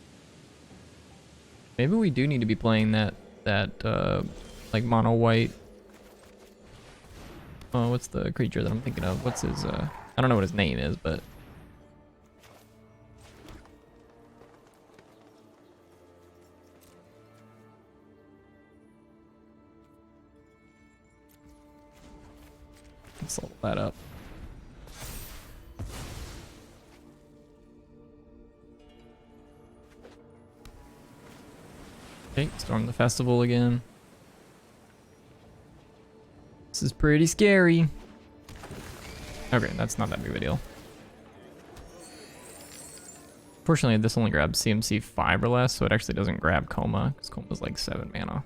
Maybe we do need to be playing that like mono white. Oh, what's the creature that I'm thinking of? What's his I don't know what his name is, but let's level that up. Okay, storm the festival again. This is pretty scary. Okay, that's not that big of a deal. Fortunately, this only grabs CMC 5 or less, so it actually doesn't grab Coma, because Coma's like 7 mana.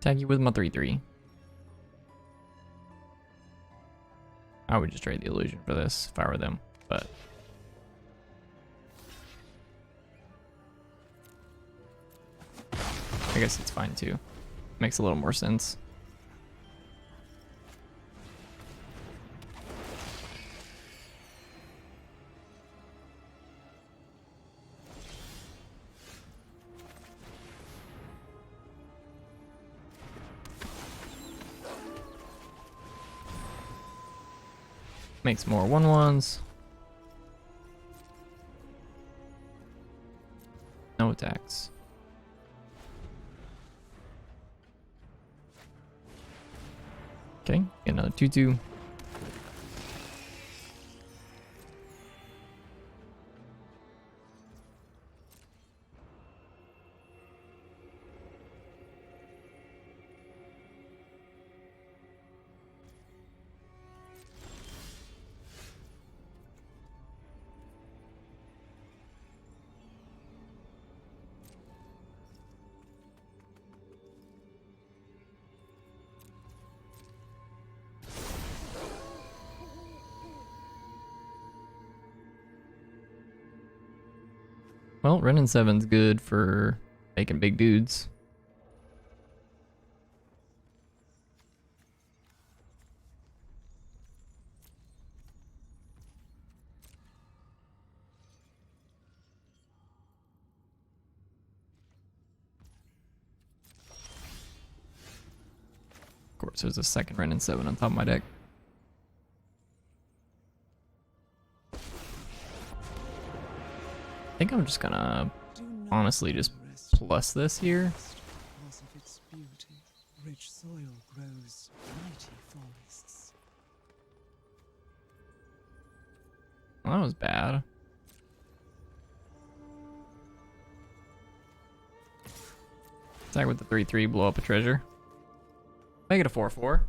Tag you with my 3/3. I would just trade the illusion for this if I were them, but I guess it's fine too. Makes a little more sense. Makes more 1/1s. No attacks. Okay, get another 2/2. Well, Ren and 7's good for making big dudes. Of course, there's a second Ren and 7 on top of my deck. I think I'm just gonna honestly just plus this here. Because of its beauty, rich soil grows mighty forests. Well, that was bad. Attack with the 3/3, blow up a treasure. Make it a 4/4.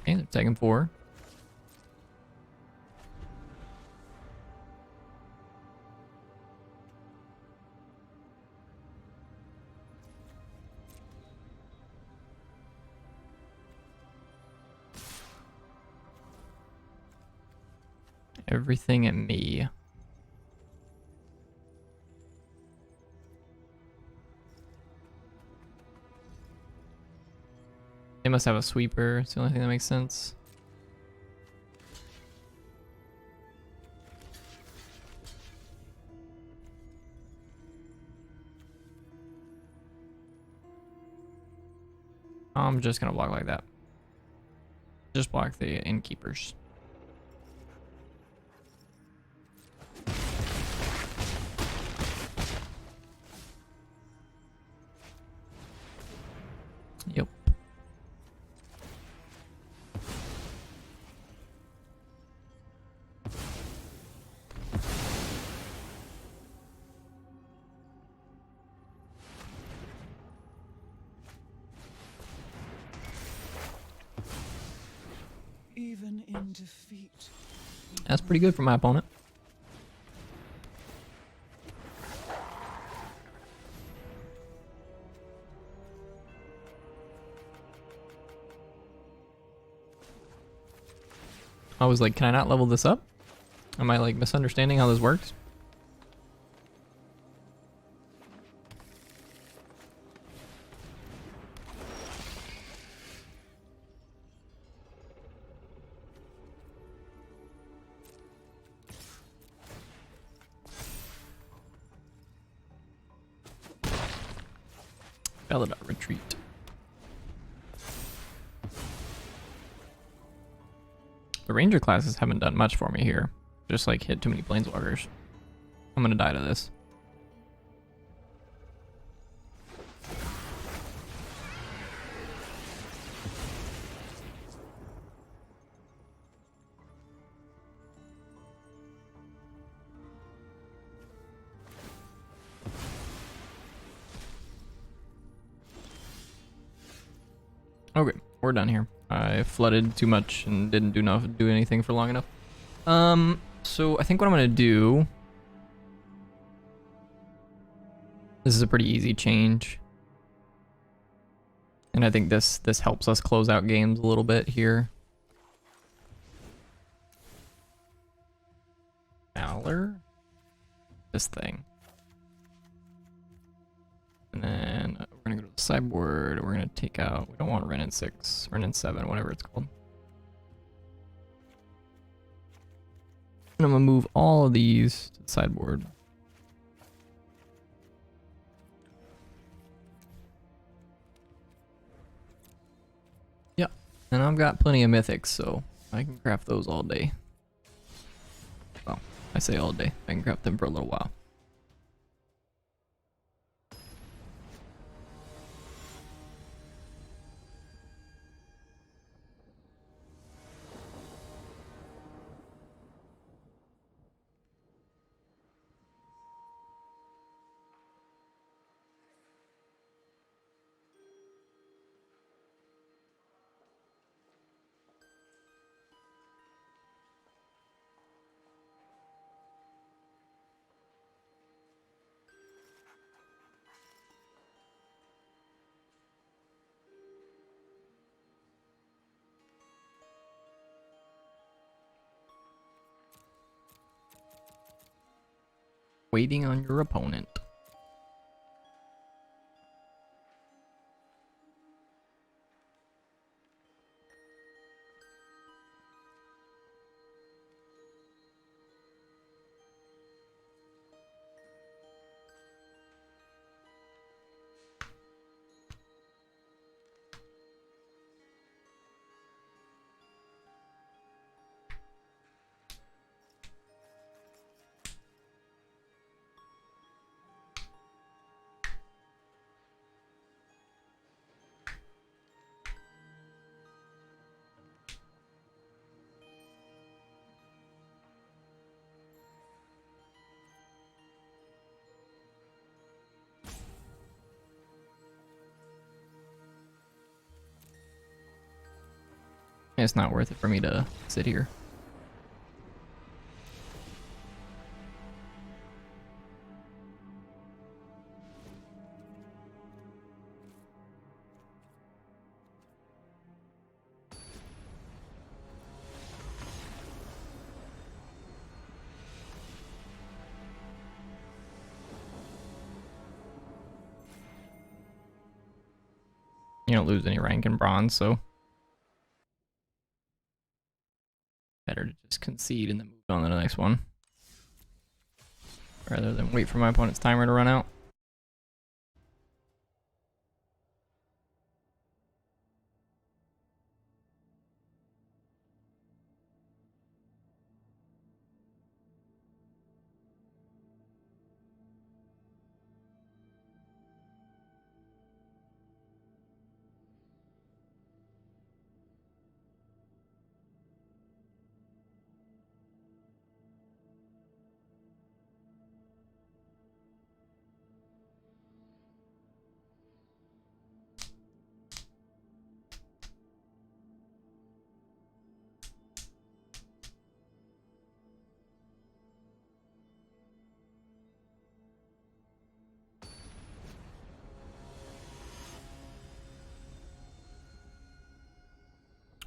Okay, they're taking 4. Everything at me. They must have a sweeper. It's the only thing that makes sense. I'm just gonna block like that. Just block the innkeepers. Yep. Even in defeat. That's pretty good for my opponent. I was like, can I not level this up? Am I like misunderstanding how this works? Valid retreat. The ranger classes haven't done much for me here. Just like hit too many planeswalkers. I'm gonna die to this. Okay, we're done here. I flooded too much and didn't do anything for long enough. So I think what I'm gonna do. This is a pretty easy change, and I think this helps us close out games a little bit here. Valor, this thing, and then we're gonna go to the sideboard. We're gonna take out. We don't want Ren and 6, Ren and 7, whatever it's called. And I'm gonna move all of these to the sideboard. Yeah, and I've got plenty of mythics, so I can craft those all day. Well, I say all day. I can craft them for a little while. Waiting on your opponent. It's not worth it for me to sit here. You don't lose any rank in bronze, so better to just concede and then move on to the next one, rather than wait for my opponent's timer to run out.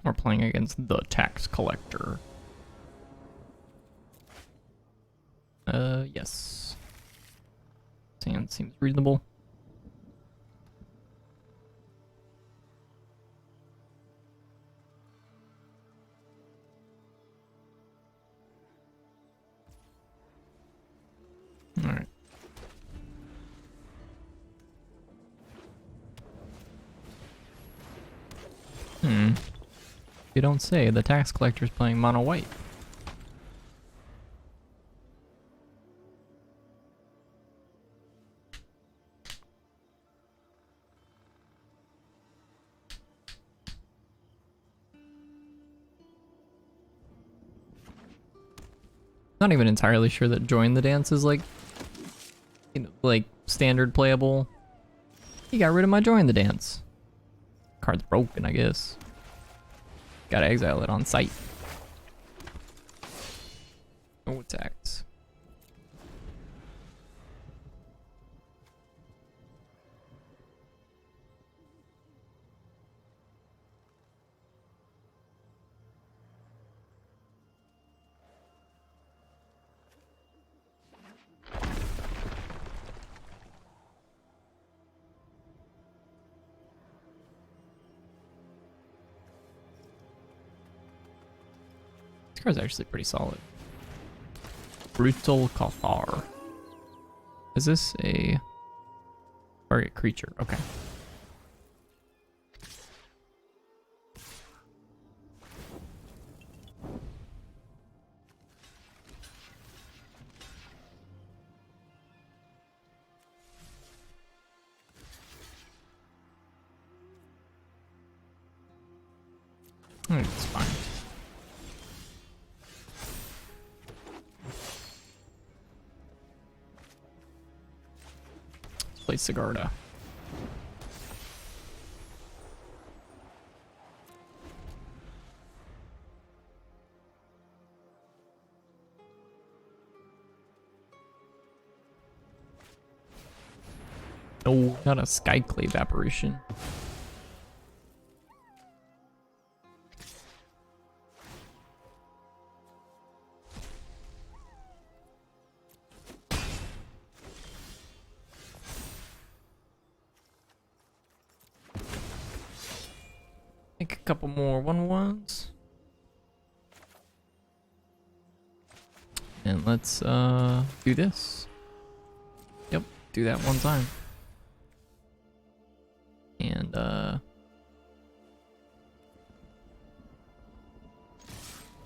We're playing against the tax collector. Yes. Sand seems reasonable. Alright. You don't say. The tax collector's playing mono white. Not even entirely sure that join the dance is like, you know, like standard playable. He got rid of my join the dance. Card's broken, I guess. Gotta exile it on sight. No attacks. This card's actually pretty solid. Brutal Cathar. Is this a target creature? Okay. It's fine. Let's play Sigarda. No, not a Skyclave apparition. Make a couple more 1/1s. And let's do this. Yep, do that one time. And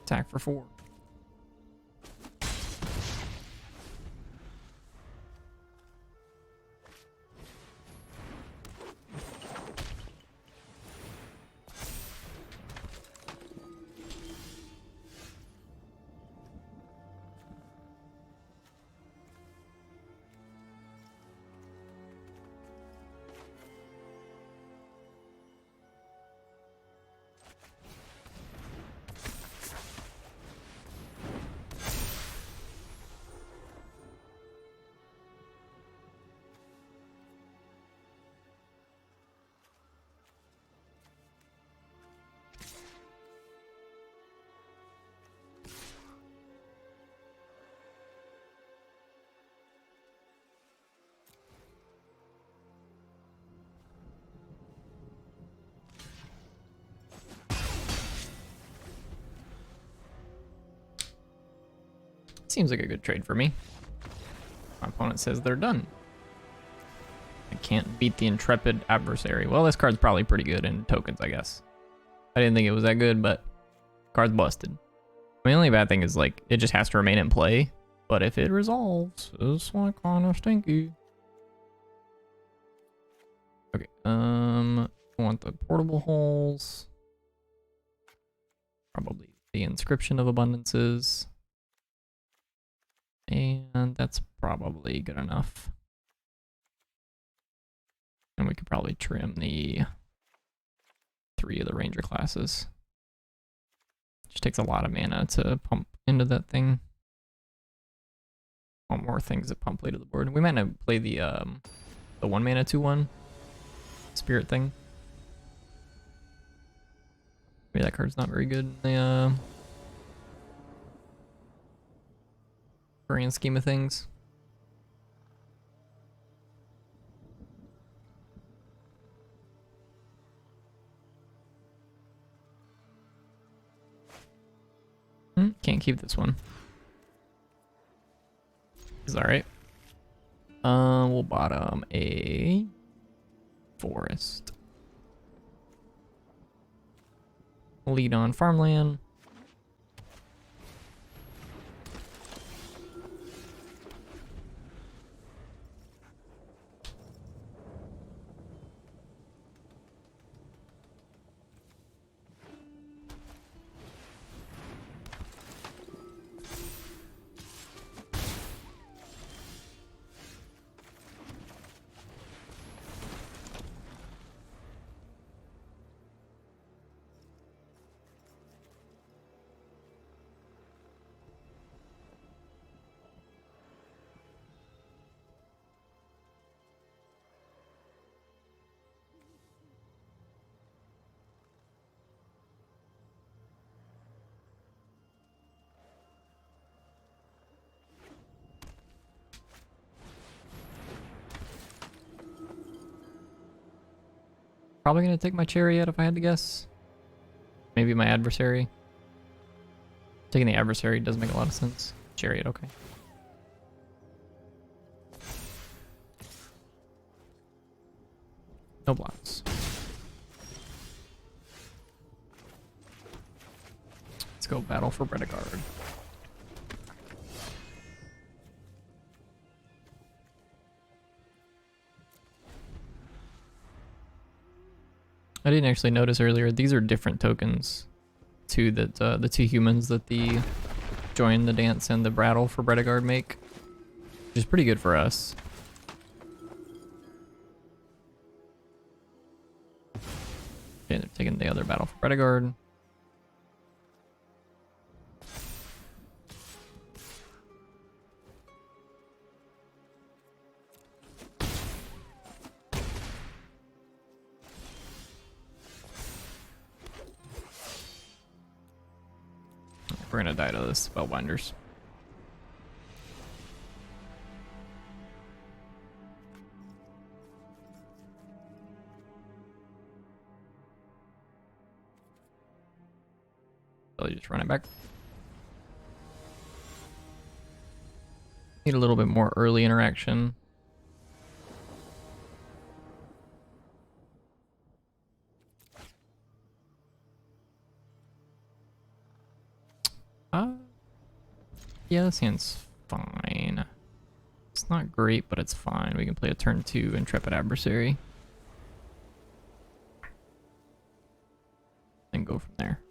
attack for 4. Seems like a good trade for me. My opponent says they're done. I can't beat the intrepid adversary. Well, this card's probably pretty good in tokens, I guess. I didn't think it was that good, but card's busted. The only bad thing is, like, it just has to remain in play. But if it resolves, it's like kind of stinky. Okay, I want the portable holes. Probably the inscription of abundances. And that's probably good enough. And we could probably trim the 3 of the ranger classes. Just takes a lot of mana to pump into that thing. Want more things that pump later to the board. We might not play the 1 mana 2/1 spirit thing. Maybe that card's not very good in the grand scheme of things. Can't keep this one. Is that right? We'll bottom a forest. Lead on farmland. Probably gonna take my chariot if I had to guess. Maybe my adversary. Taking the adversary doesn't make a lot of sense. Chariot, okay. No blocks. Let's go battle for Bredegard. I didn't actually notice earlier, these are different tokens to that the 2 humans that the join the dance and the battle for Bredegard make, which is pretty good for us. Okay, they're taking the other battle for Bredegard. We're gonna die to the Spellbinders. So just run it back. Need a little bit more early interaction. Yeah, this hand's fine. It's not great, but it's fine. We can play a turn 2 Intrepid Adversary. And go from there.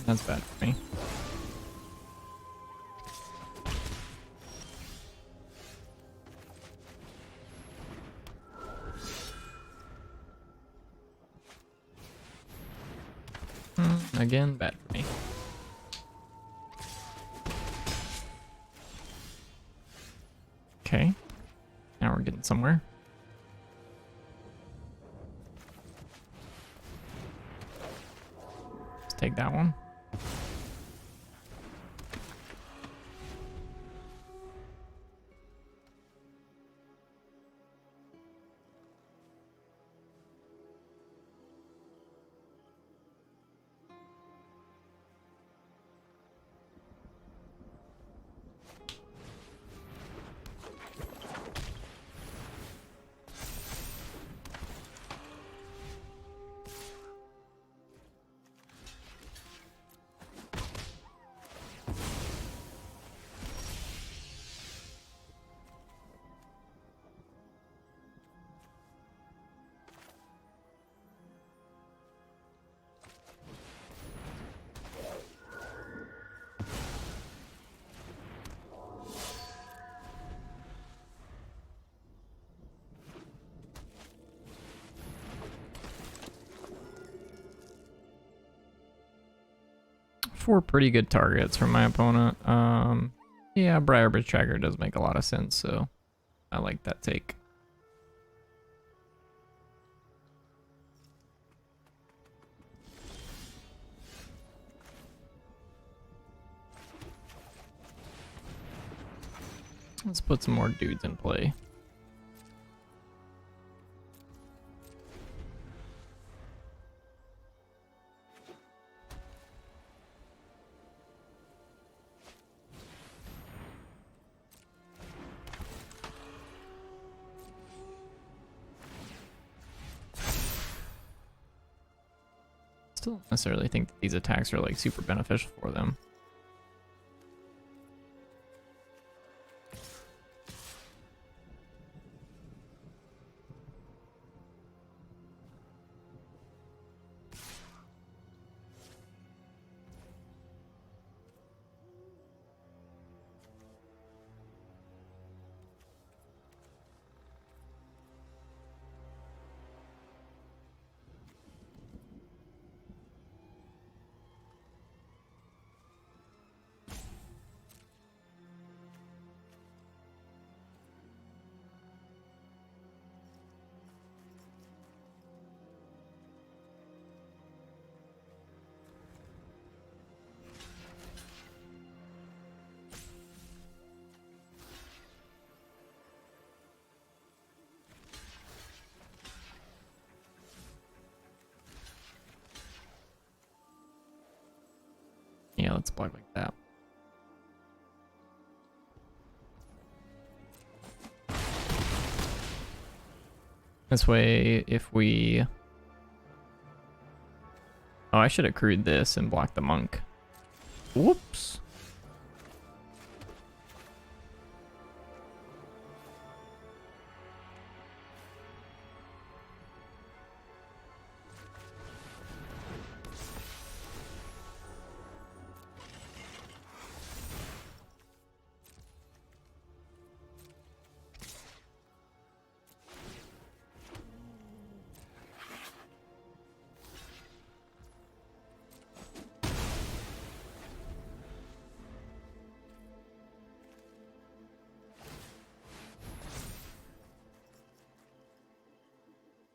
That's bad for me. Again, bad for me. Okay. Now we're getting somewhere. Let's take that one. Four pretty good targets from my opponent. Yeah, Briarbridge Tracker does make a lot of sense, so I like that take. Let's put some more dudes in play. Still don't necessarily think that these attacks are like super beneficial for them. Yeah, let's block like that. This way, if we... Oh, I should have crewed this and blocked the monk. Whoops.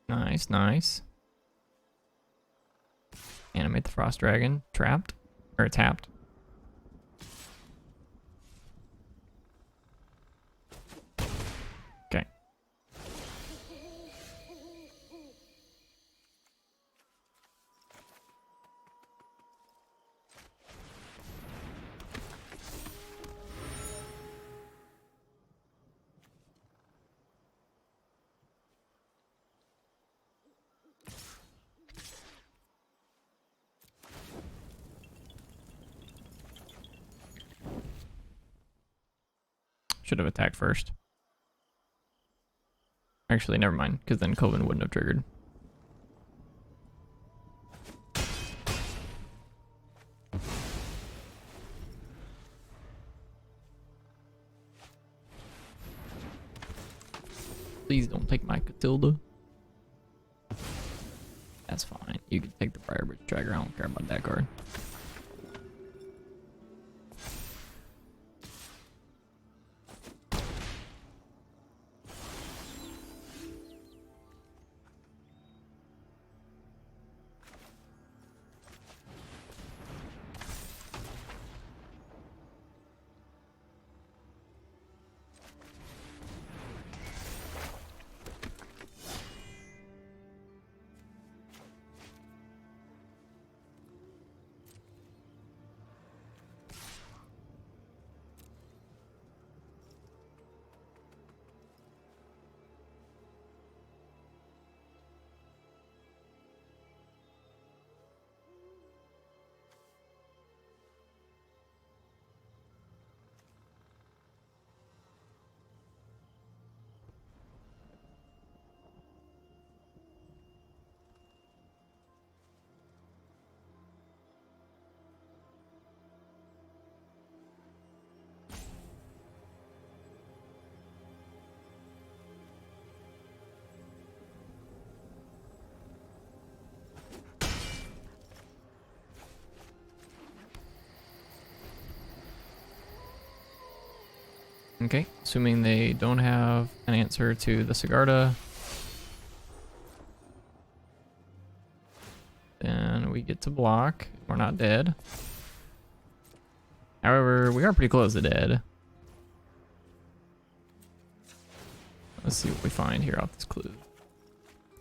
Nice, nice. Animate the Frost Dragon. Trapped. Or tapped. Okay. Should have attacked first. Actually, never mind, because then Coven wouldn't have triggered. Please don't take my Catilda. That's fine. You can take the Firebridge Tracker. I don't care about that card. Okay, assuming they don't have an answer to the Sigarda, then we get to block. We're not dead. However, we are pretty close to dead. Let's see what we find here off this clue.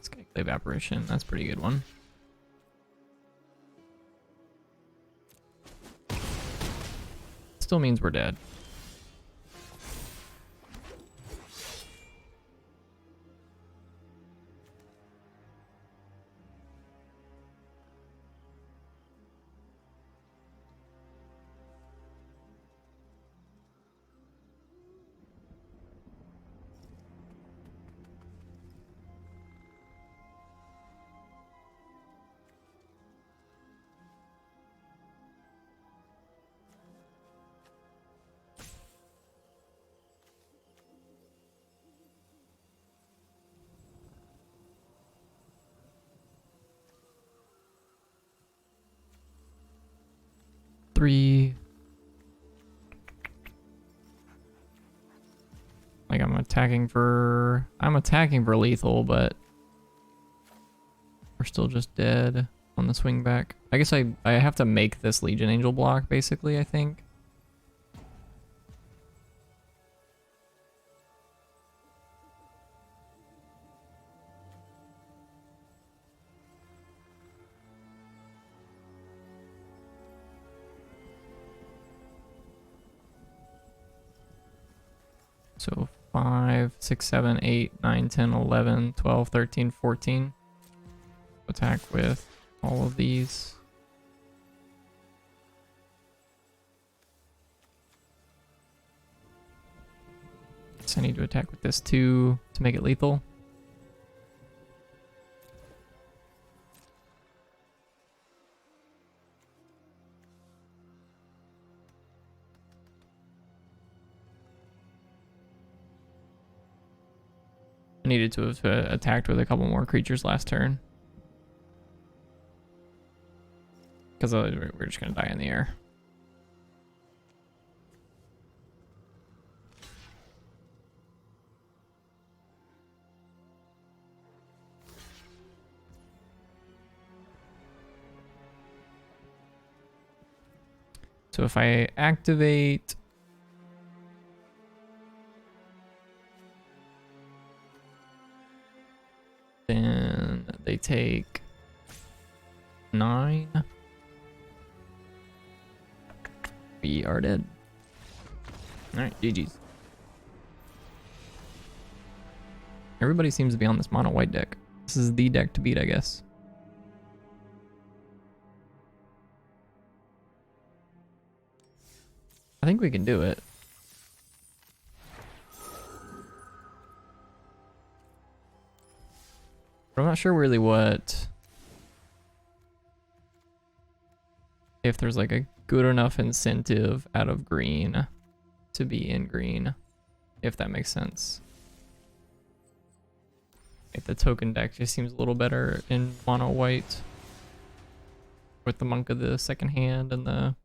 Skyclave Apparition, that's a pretty good one. Still means we're dead. Three. Like I'm attacking for lethal, but we're still just dead on the swing back. I guess I have to make this Legion Angel block basically, I think. So 5, 6, 7, 8, 9, 10, 11, 12, 13, 14. Attack with all of these. So I need to attack with this too to make it lethal. Needed to have attacked with a couple more creatures last turn. Because we're just going to die in the air. So if I activate... then they take 9. We are dead. Alright, GG's. Everybody seems to be on this mono white deck. This is the deck to beat, I guess. I think we can do it. But I'm not sure really if there's like a good enough incentive out of green to be in green, if that makes sense. Like the token deck just seems a little better in mono white with the Monk of the Second Hand and the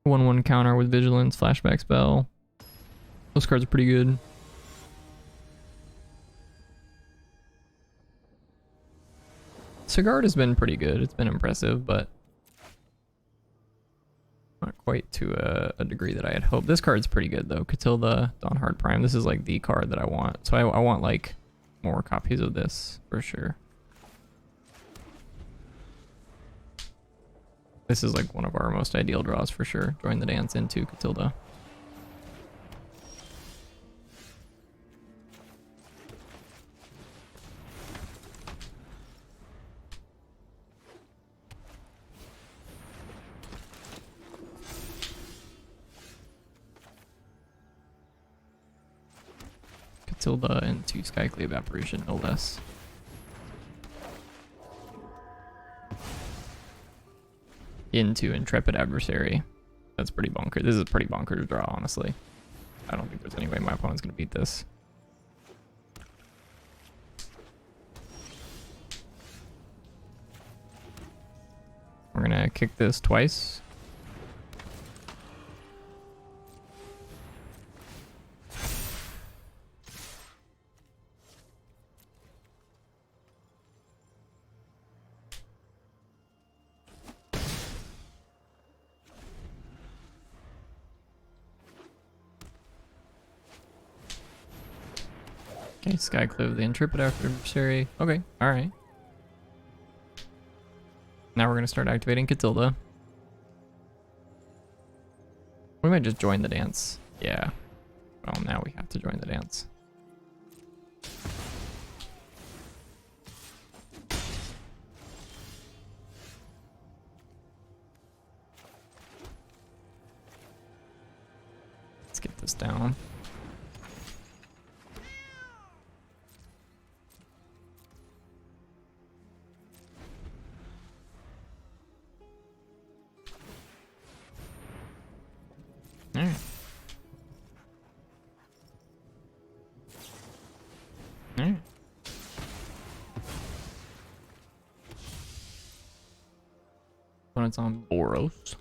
1/1 counter with Vigilance, Flashback Spell. Those cards are pretty good. Sigurd has been pretty good. It's been impressive, but not quite to a degree that I had hoped. This card's pretty good though. Catilda, Dawnhard Prime. This is like the card that I want. So I want like more copies of this for sure. This is like one of our most ideal draws for sure. Join the dance into Catilda. Catilda into Skyclave Apparition, no less. Into Intrepid Adversary. That's pretty bonkers. This is a pretty bonkers draw, honestly. I don't think there's any way my opponent's gonna beat this. We're gonna kick this twice. Okay, Skyclave, the Intrepid Adversary. Okay, alright. Now we're gonna start activating Catilda. We might just join the dance. Yeah. Well, now we have to join the dance. Let's get this down. Alright. Alright. When it's on Boros.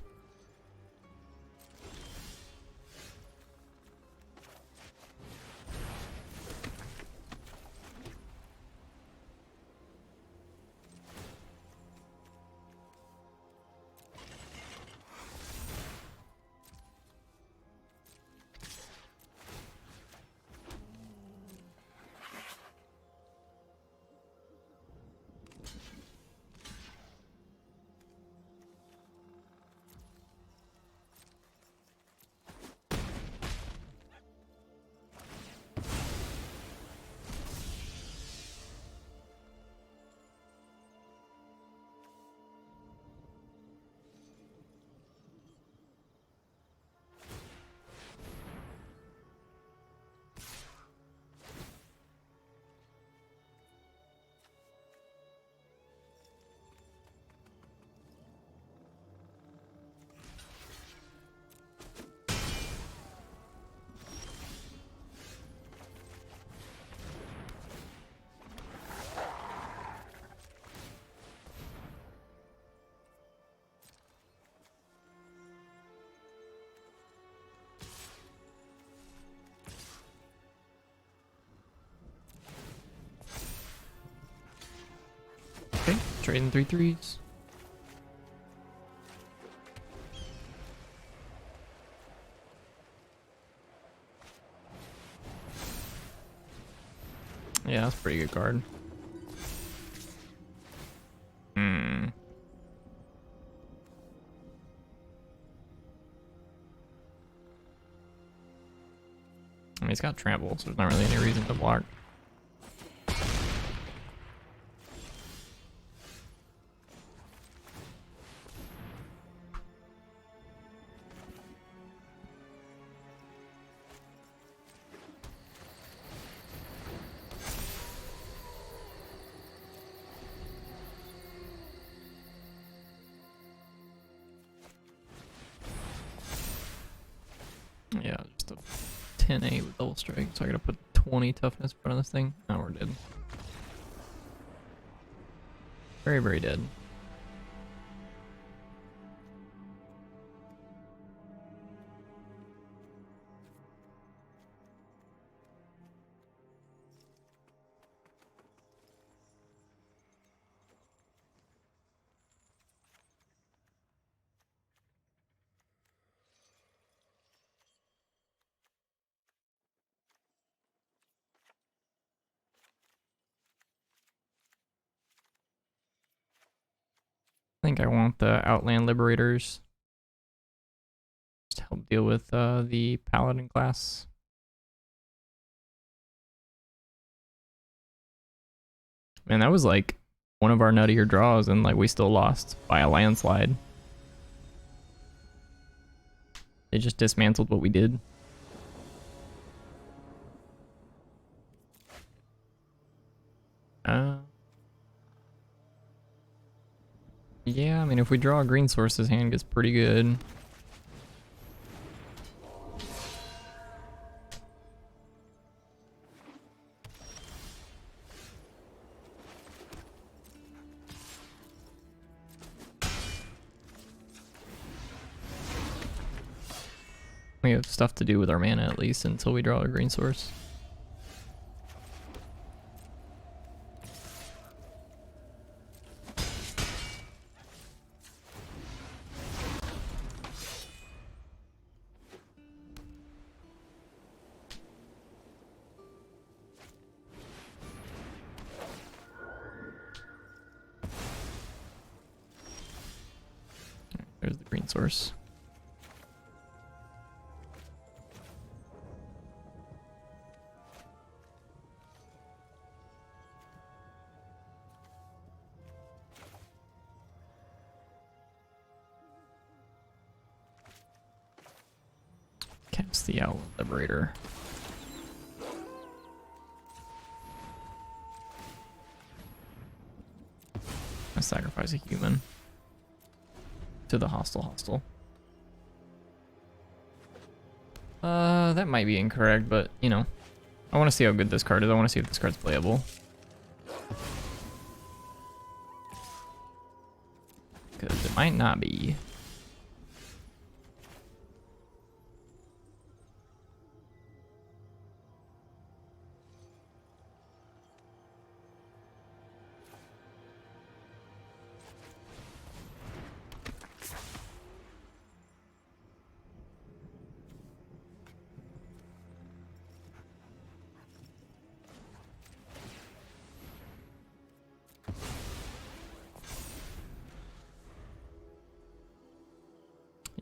Okay, trading 3/3s. Yeah, that's a pretty good card. I mean, he's got trample, so there's not really any reason to block. Yeah, just a 10-8 with double strike, so I gotta put 20 toughness put on this thing. Oh, we're dead. Very, very dead. I think I want the Outland Liberators to help deal with the Paladin class. Man, that was like one of our nuttier draws, and like we still lost by a landslide. They just dismantled what we did. Yeah, I mean, if we draw a green source, his hand gets pretty good. We have stuff to do with our mana at least until we draw a green source. There's the green source. Cast the Outland Liberator. I sacrifice a human to the hostile. That might be incorrect, but you know, I want to see how good this card is. I want to see if this card's playable. Because it might not be.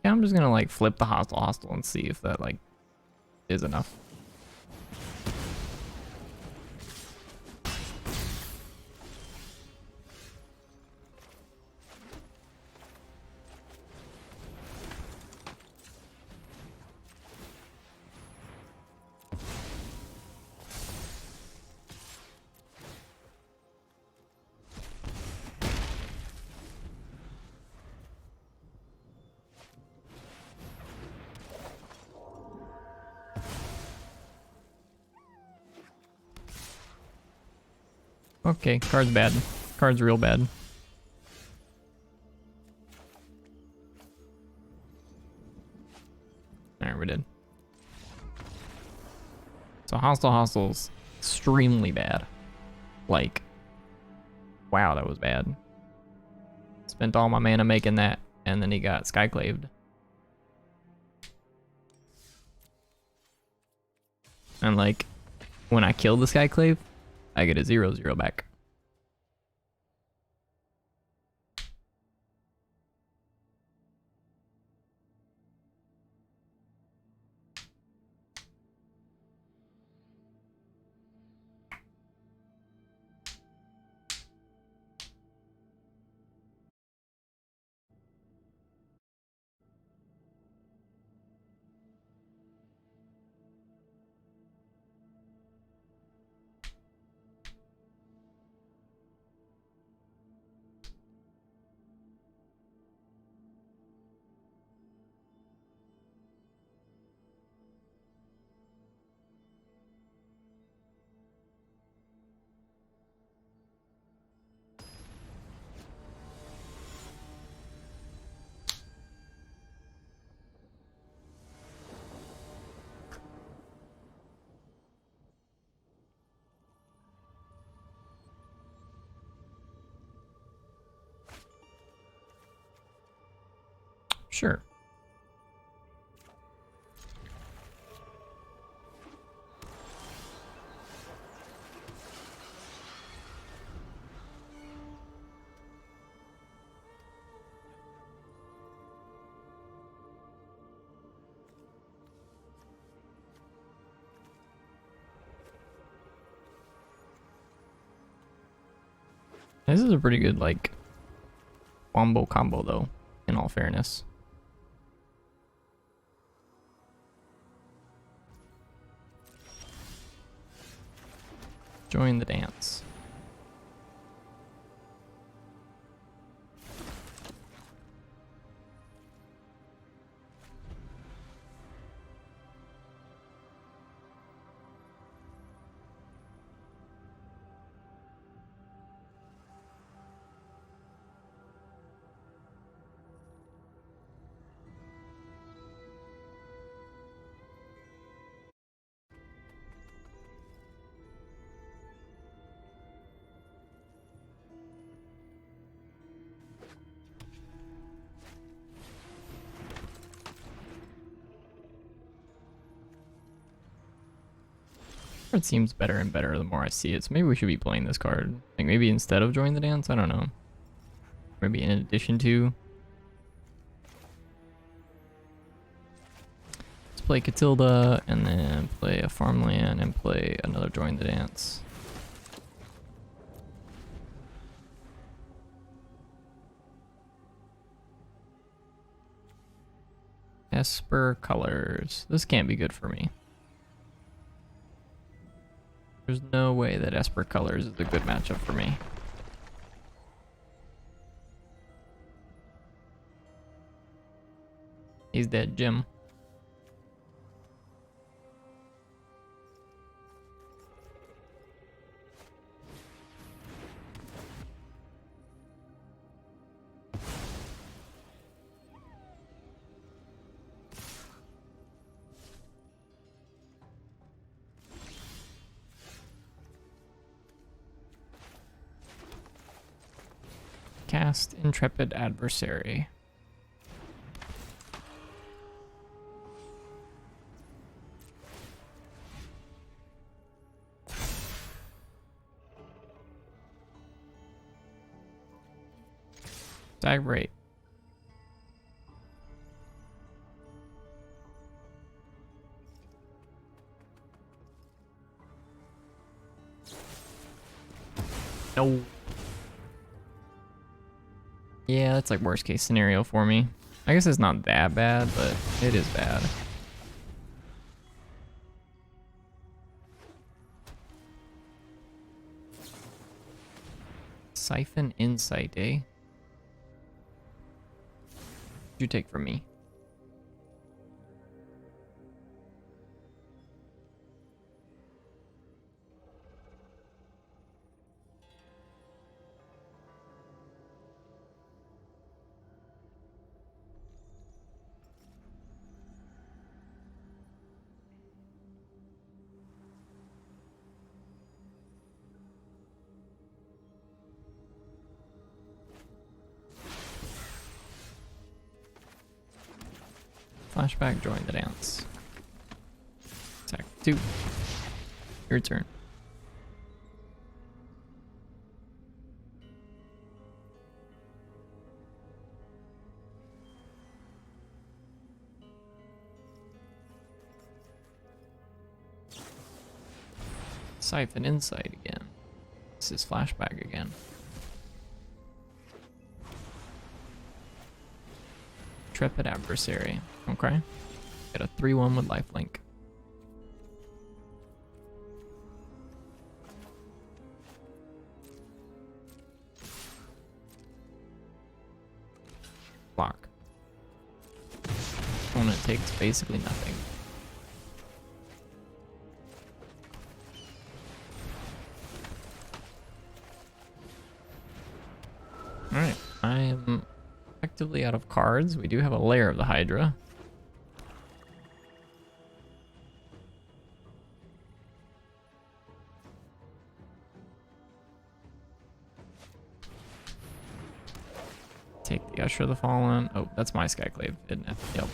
Yeah, I'm just gonna like flip the hostile and see if that like is enough. Okay, card's bad. Card's real bad. Alright, we're dead. So hostile's extremely bad. Like, wow, that was bad. Spent all my mana making that, and then he got skyclaved. And like, when I kill the skyclave, I get a 0/0 back. Sure. This is a pretty good, like, wombo combo, though, in all fairness. Join the dance. It seems better and better the more I see it. So maybe we should be playing this card. Like maybe instead of join the dance, I don't know. Maybe in addition to. Let's play Catilda and then play a farmland and play another join the dance. Esper colors. This can't be good for me. There's no way that Esper colors is a good matchup for me. He's dead, Jim. Cast Intrepid Adversary. Stag rate. No. Yeah, that's like worst case scenario for me. I guess it's not that bad, but it is bad. Siphon Insight, eh? What'd you take from me? Flashback, join the dance. Attack 2. Your turn. Siphon Insight again. This is flashback again. Intrepid Adversary. Okay. Get a 3/1 with lifelink. Block. Opponent takes basically nothing. Alright, I am effectively out of cards. We do have a Lair of the Hydra. Take the Gesture the Fallen. Oh, that's my Skyclave, isn't it? Yep.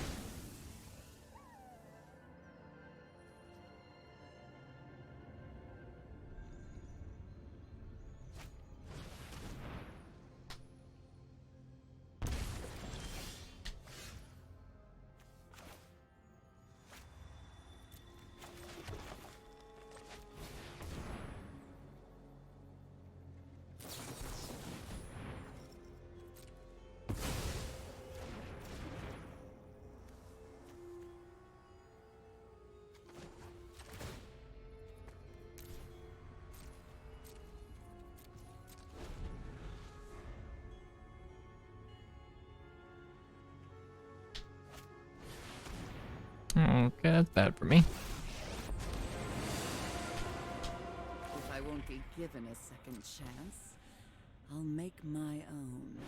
Okay, that's bad for me. If I won't be given a second chance, I'll make my own.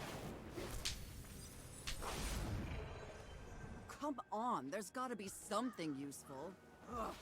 Come on, there's gotta be something useful. Ugh.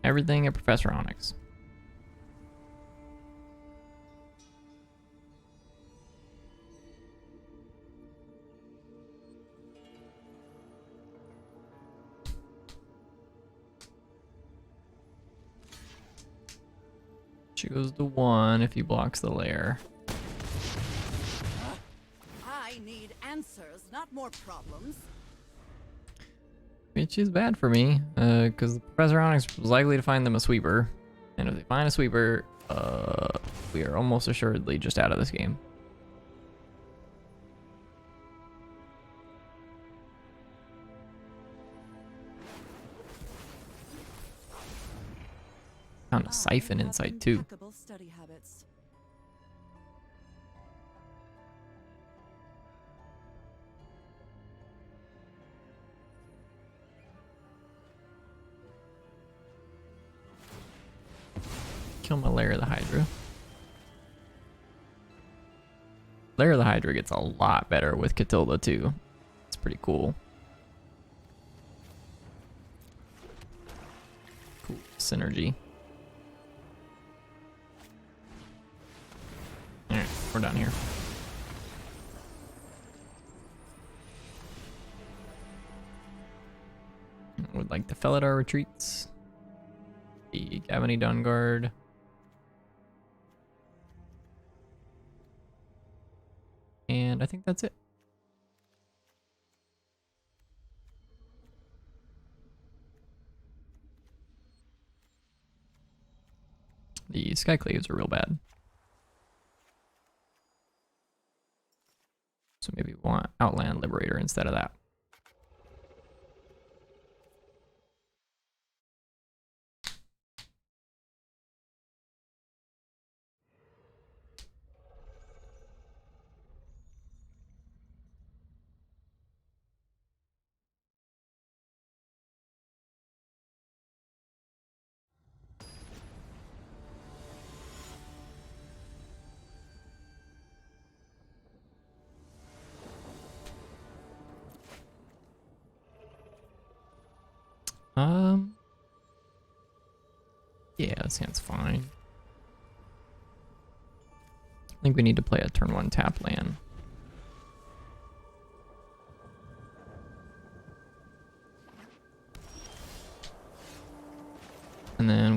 Everything at Professor Onyx. She goes to 1 if he blocks the lair. I need answers, not more problems. Which is bad for me, because Professor Onyx was likely to find them a sweeper. And if they find a sweeper, we are almost assuredly just out of this game. Found a siphon inside too. Impeccable study habits. Kill my Lair of the Hydra. Lair of the Hydra gets a lot better with Catilda too. It's pretty cool. Cool synergy. Alright, we're done here. Would like to Felidar retreats. The Gavany Dungard. And I think that's it. The Skyclaves are real bad. So maybe we want Outland Liberator instead of that. Yeah, that sounds fine. I think we need to play a turn 1 tap land.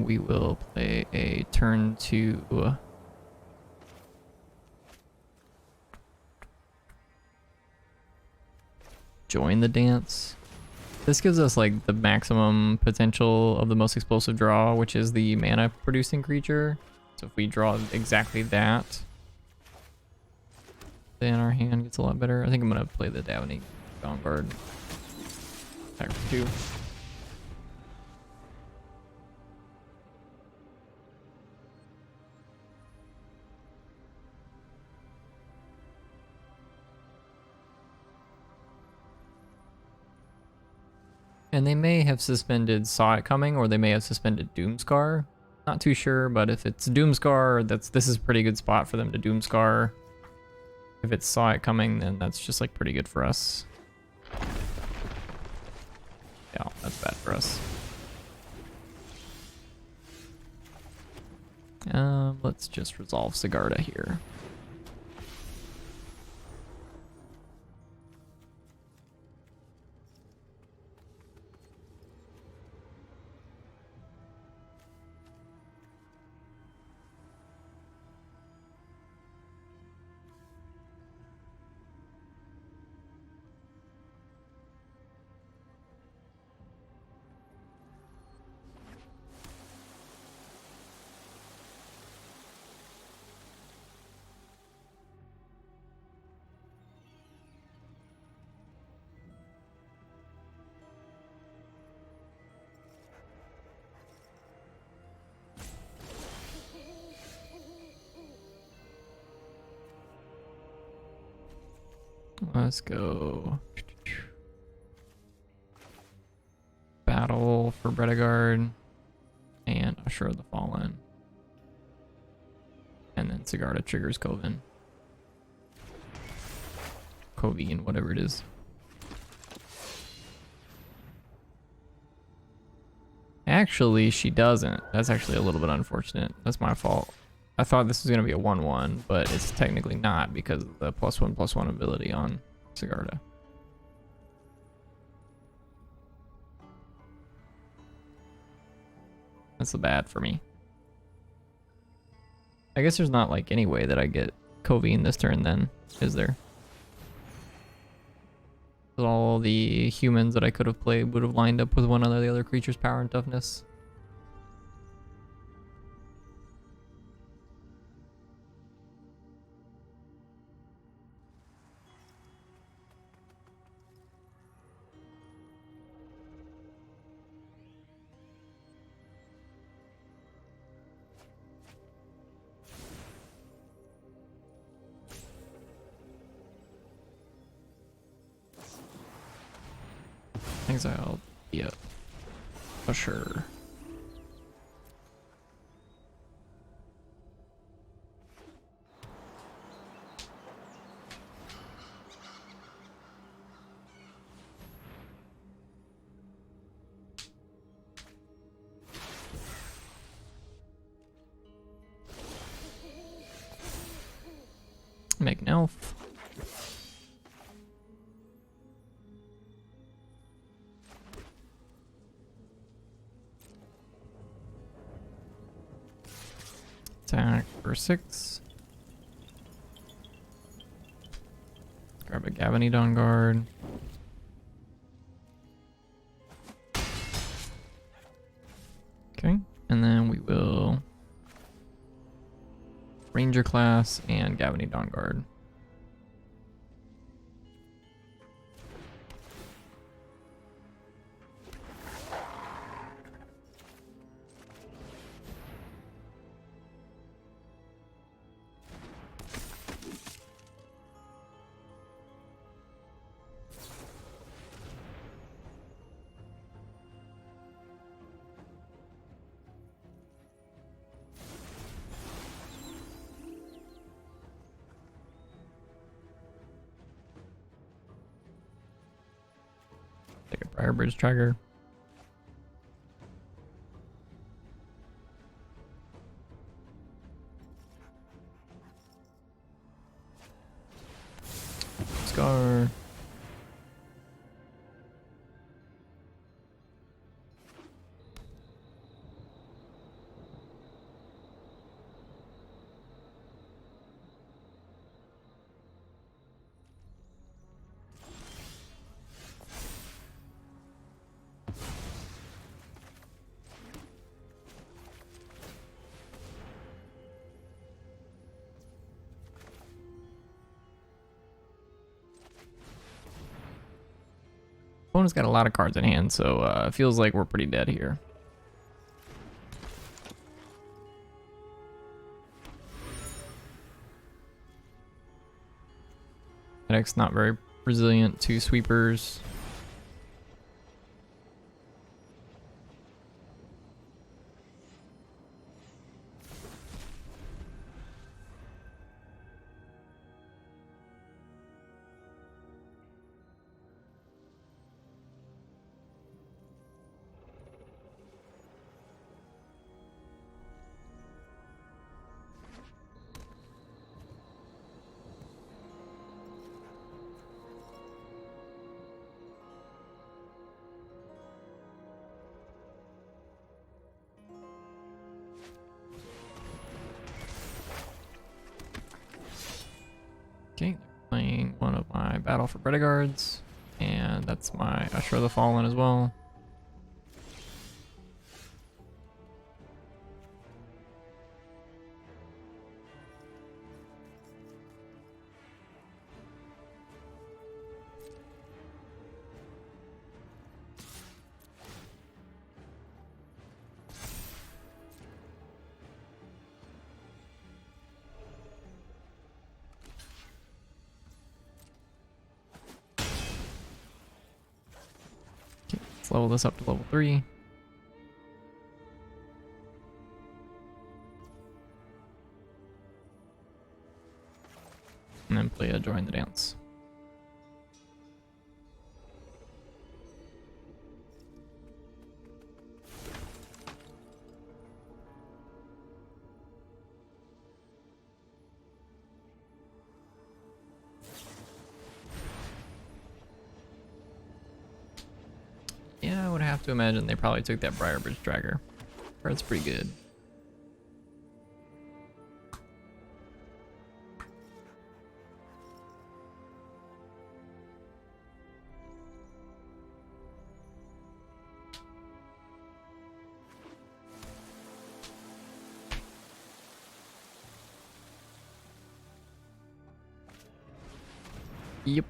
then we will play a turn to join the dance. This gives us like the maximum potential of the most explosive draw, which is the mana producing creature. So if we draw exactly that, then our hand gets a lot better. I think I'm gonna play the Downing Vanguard. Attack for 2. And they may have suspended Saw It Coming, or they may have suspended Doomscar. Not too sure, but if it's Doomscar, this is a pretty good spot for them to Doomscar. If it's Saw It Coming, then that's just like pretty good for us. Yeah, that's bad for us. Let's just resolve Sigarda here. Let's go. Battle for Bredegard and Usher of the Fallen. And then Sigarda triggers Coven. Covine, whatever it is. Actually, she doesn't. That's actually a little bit unfortunate. That's my fault. I thought this was going to be a 1/1, but it's technically not because of the +1/+1 ability on Sigarda. That's the bad for me. I guess there's not like any way that I get Covine this turn then, is there? All the humans that I could have played would have lined up with one of the other creature's power and toughness. Exile, yep, for sure. Make an elf. Attack for 6. Grab a Gavanidon guard. Okay, and then we will Ranger class and Gavanidon guard. Take a Briar Bridge Trigger. Scar. opponent's got a lot of cards in hand, so it feels like we're pretty dead here. Deck's not very resilient to sweepers. Okay, they're playing one of my Battle for Guards, and that's my Usher of the Fallen as well. Let's level this up to level 3. And then play a Join the Dance. Yeah, I would have to imagine they probably took that Briarbridge Dragger. That's pretty good. Yep.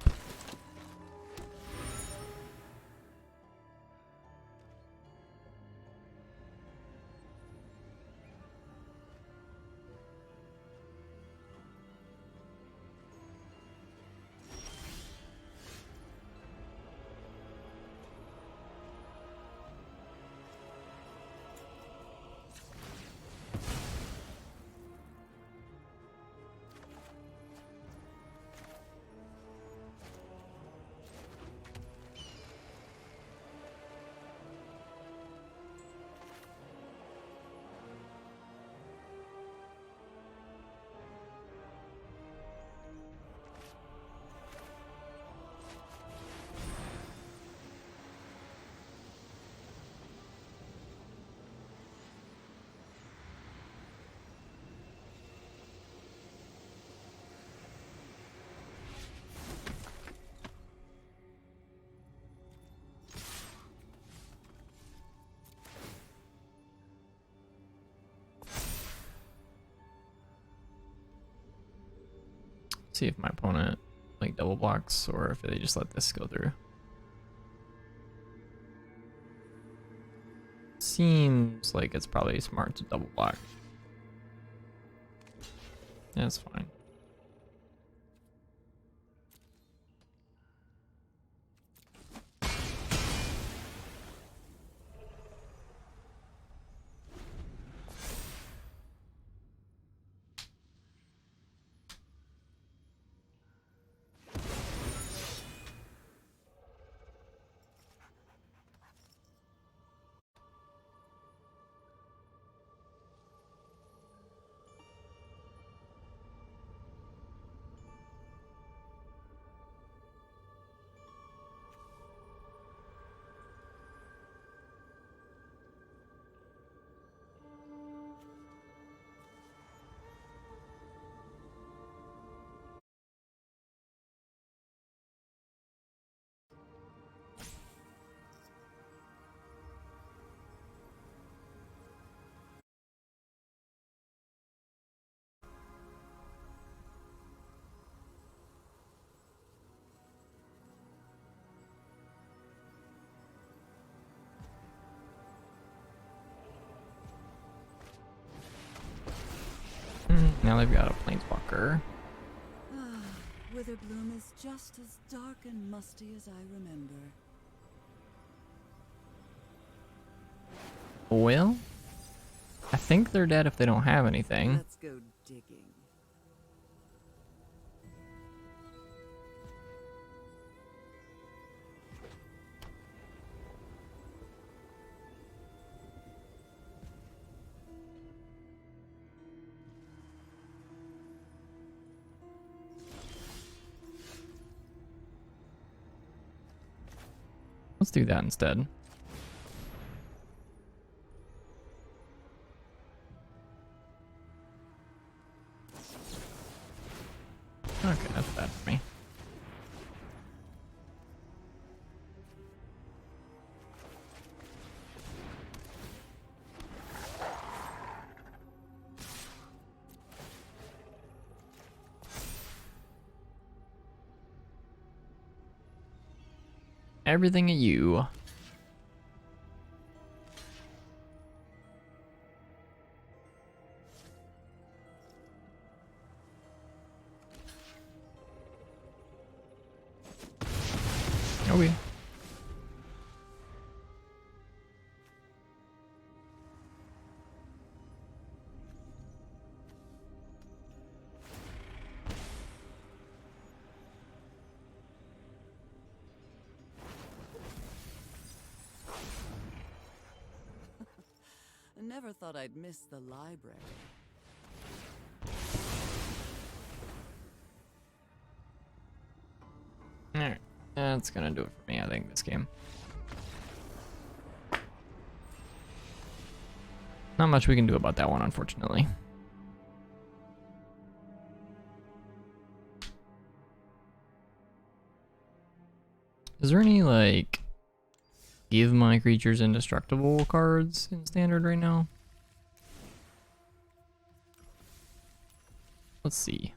See if my opponent like double blocks or if they just let this go through. Seems like it's probably smart to double block. Yeah, that's fine. Now they've got a planeswalker. Witherbloom is just as dark and musty as I remember. Well, I think they're dead if they don't have anything. Let's go digging. Let's do that instead. Okay, that's bad for me. Everything at you. Okay. I never thought I'd miss the library. Alright, that's gonna do it for me, I think, this game. Not much we can do about that one, unfortunately. Is there any, like, give my creatures indestructible cards in Standard right now? Let's see.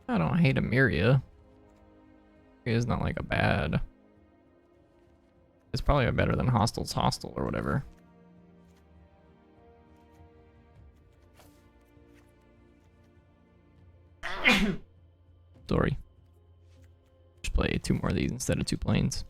I don't hate Emiria. It's not like a bad. It's probably a better than Hostile's Hostile or whatever. Sorry. Just play 2 more of these instead of 2 planes.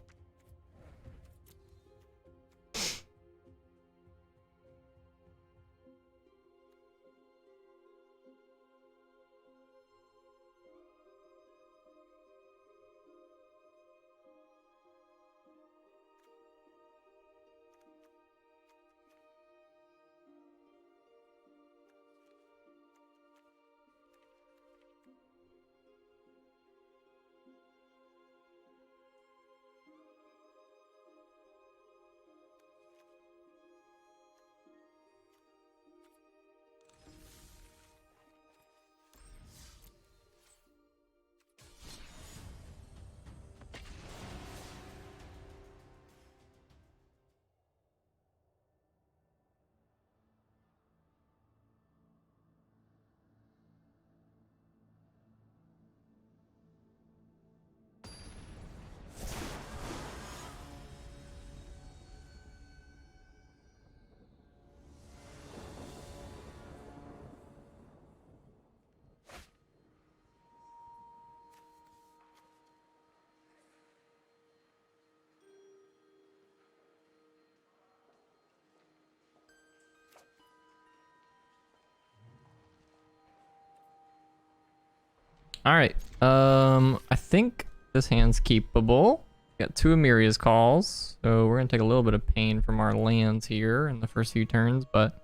All right. I think this hand's keepable. Got 2 Emiria's calls, so we're gonna take a little bit of pain from our lands here in the first few turns, but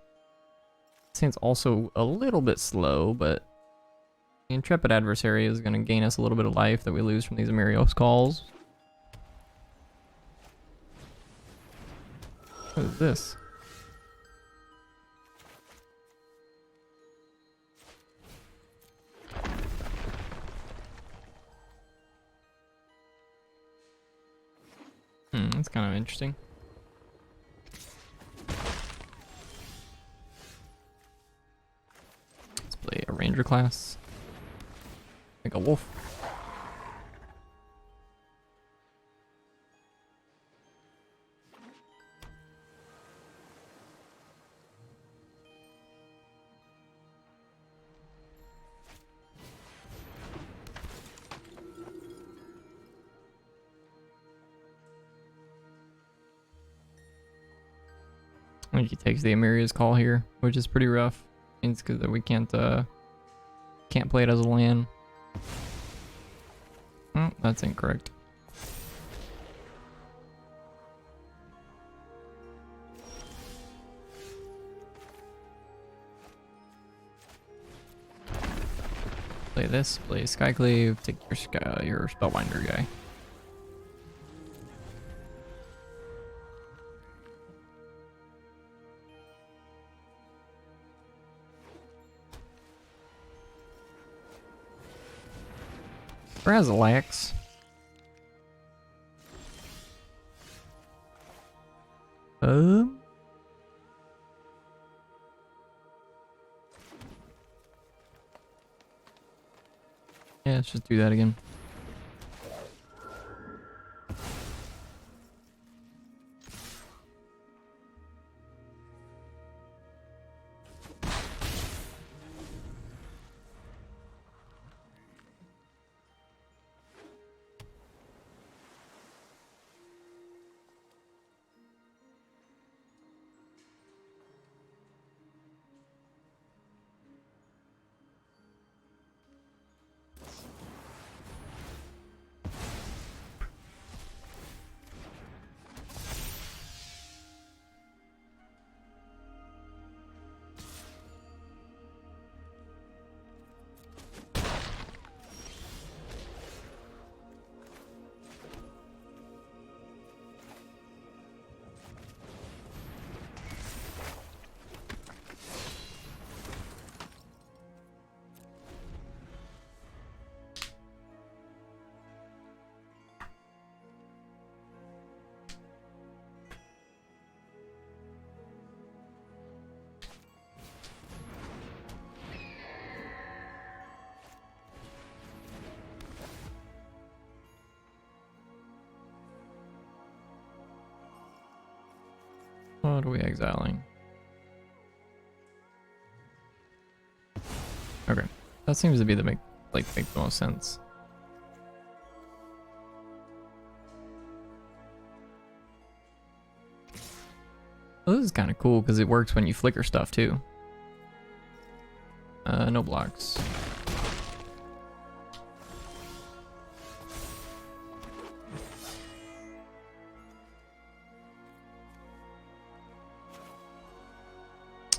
this hand's also a little bit slow, but the Intrepid Adversary is gonna gain us a little bit of life that we lose from these Emirios calls. What is this? That's kind of interesting. Let's play a ranger class. Like a wolf. I think he takes the Amiria's call here, which is pretty rough. Means because we can't play it as a land. Oh, that's incorrect. Play this, play Skyclave, take your Spellbinder guy. Brazilax. Yeah, let's just do that again. What are we exiling? Okay, that seems to be the make the most sense. Well, this is kind of cool because it works when you flicker stuff too. No blocks.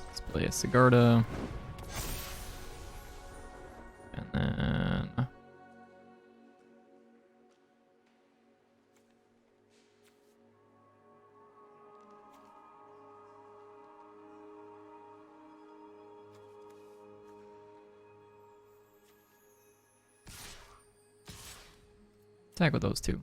Let's play a Sigarda. And then... attack with those two.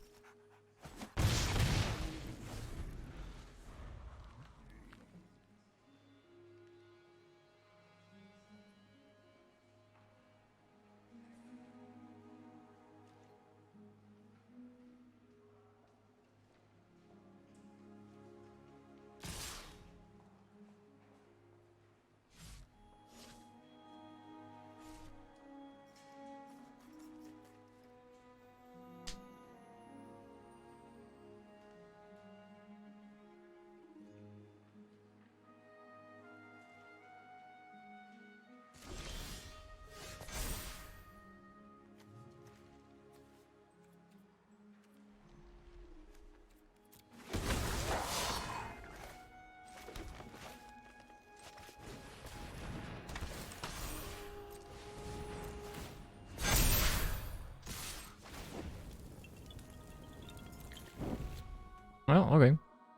Well, okay.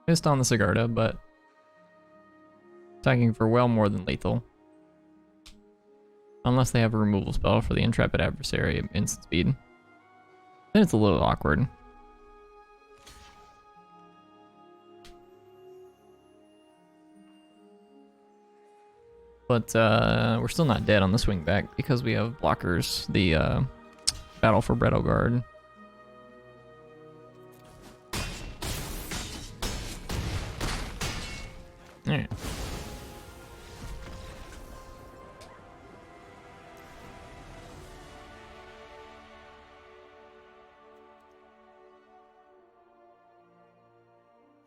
Missed on the Sigarda, but attacking for well more than lethal. Unless they have a removal spell for the Intrepid Adversary at instant speed. Then it's a little awkward. But we're still not dead on the swing back because we have blockers. The Battle for Brettelgard. Alright.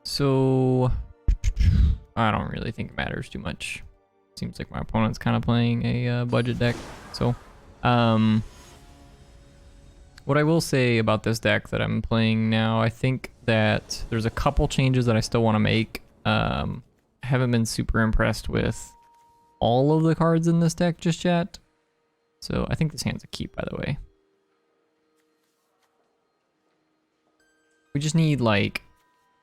So I don't really think it matters too much. Seems like my opponent's kind of playing a budget deck. So what I will say about this deck that I'm playing now, I think that there's a couple changes that I still want to make. I haven't been super impressed with all of the cards in this deck just yet. So I think this hand's a keep, by the way. We just need like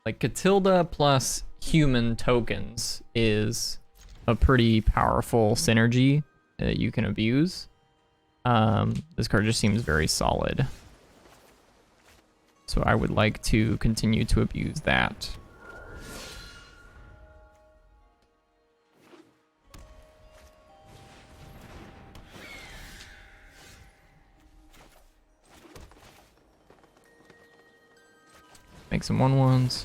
Catilda plus human tokens is a pretty powerful synergy that you can abuse. This card just seems very solid. So I would like to continue to abuse that. Make some 1/1s.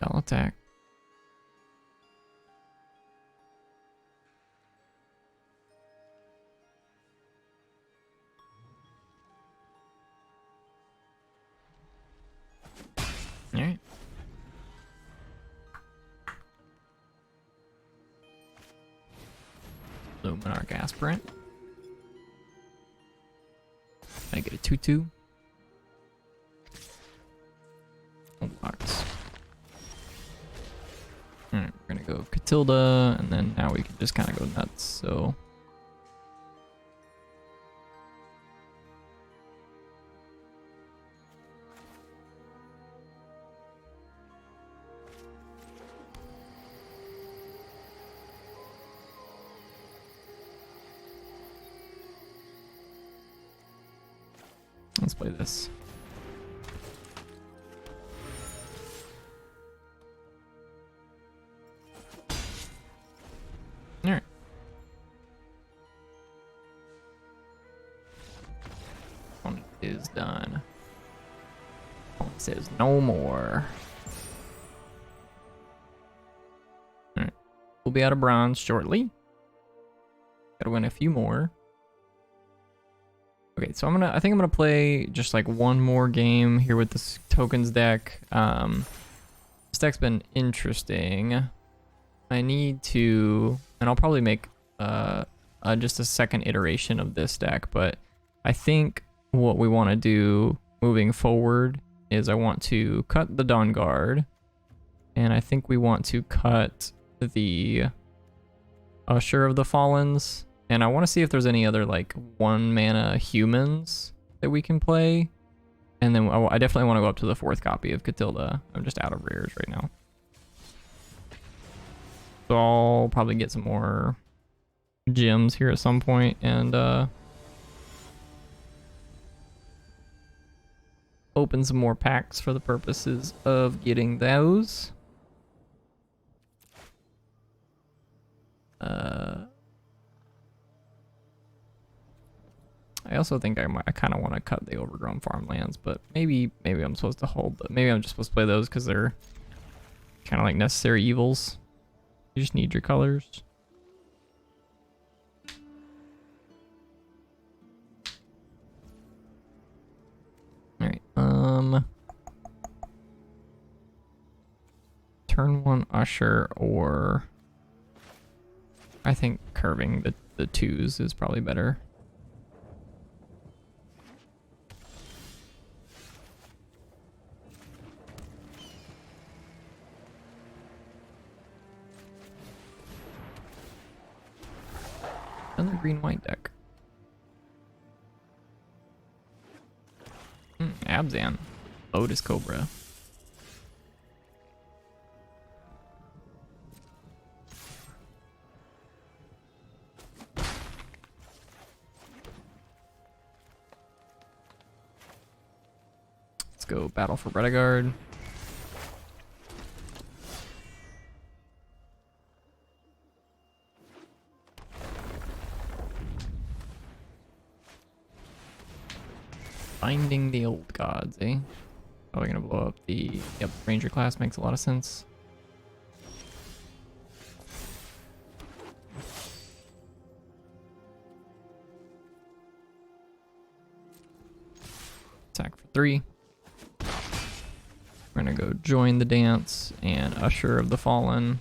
Spell attack. Alright. Luminarch Aspirant. I get a 2/2. Oh, box. Alright, we're gonna go Catilda, and then now we can just kind of go nuts, so. Let's play this. Alright. Opponent is done. Opponent says no more. Alright. We'll be out of bronze shortly. Gotta win a few more. Okay, so I think I'm gonna play just like one more game here with this tokens deck. This deck's been interesting. I need to, and I'll probably make just a second iteration of this deck, but I think what we want to do moving forward is I want to cut the Dawn Guard, and I think we want to cut the Usher of the Fallens. And I want to see if there's any other like 1-mana humans that we can play. And then I definitely want to go up to the 4th copy of Catilda. I'm just out of rares right now. So I'll probably get some more gems here at some point and open some more packs for the purposes of getting those. I also think I kind of want to cut the overgrown farmlands, but maybe I'm supposed to hold. Maybe I'm just supposed to play those because they're kind of like necessary evils. You just need your colors. All right. Turn 1 Usher, or I think curving the 2s is probably better. Another green-white deck. Abzan. Lotus Cobra. go Battle for Redegard. Finding the old gods, eh? Probably gonna blow up the... Yep, Ranger class makes a lot of sense. Attack for 3. We're gonna go join the dance and Usher of the Fallen.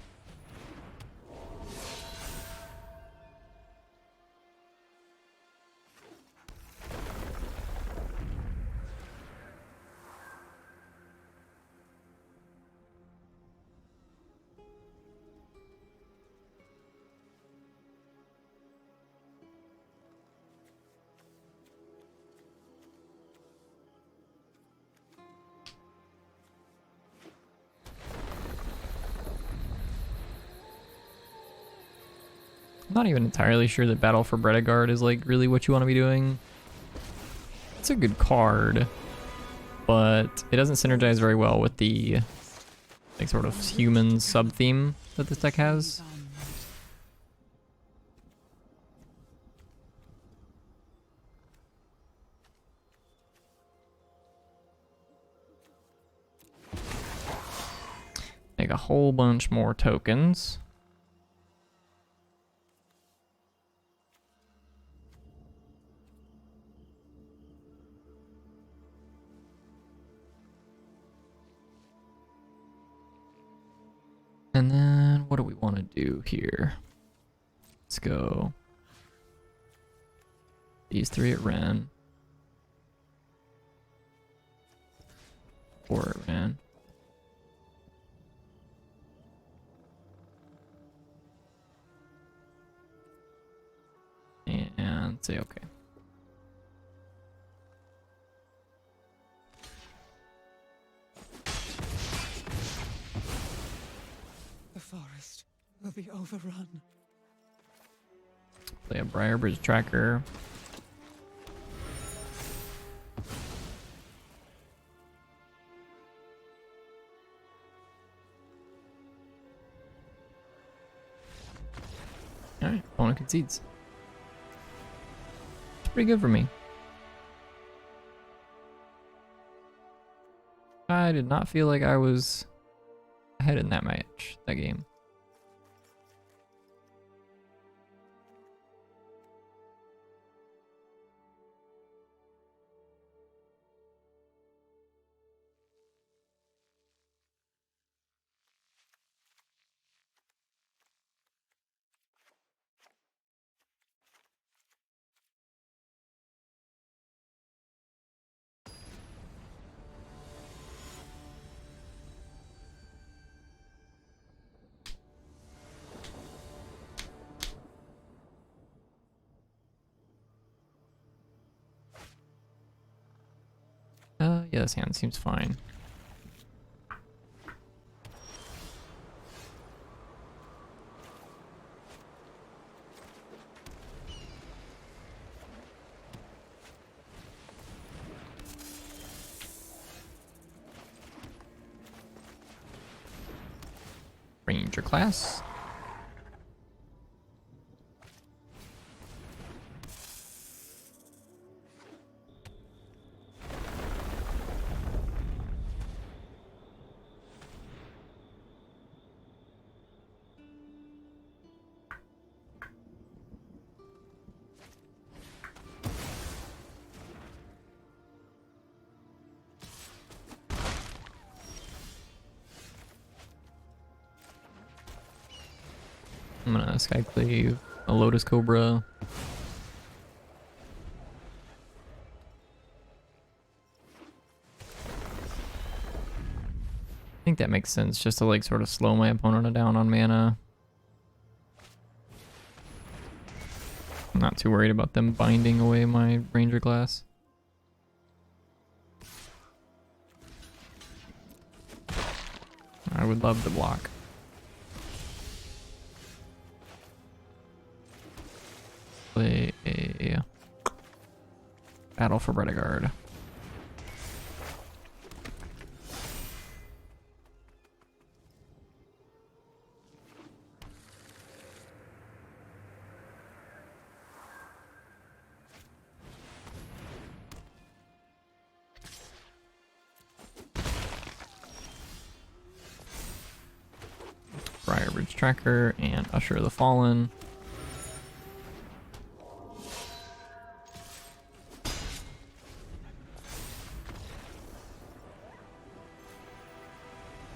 I'm not even entirely sure that Battle for Bredegard is like really what you want to be doing. It's a good card, but it doesn't synergize very well with the like sort of human sub-theme that this deck has. Make a whole bunch more tokens. And then what do we want to do here? Let's go these 3 at Ren. 4 at Ren. And say okay. The forest will be overrun. Play a Briarbridge tracker. Alright, opponent concedes. It's pretty good for me. I did not feel like I was ahead in that match, that game. Yeah, this hand seems fine. Ranger class. I'm gonna Skyclave, a Lotus Cobra. I think that makes sense, just to like sort of slow my opponent down on mana. I'm not too worried about them binding away my Ranger class. I would love to block. Play a Battle for Bredegard. Witch Tracker and Usher of the Fallen.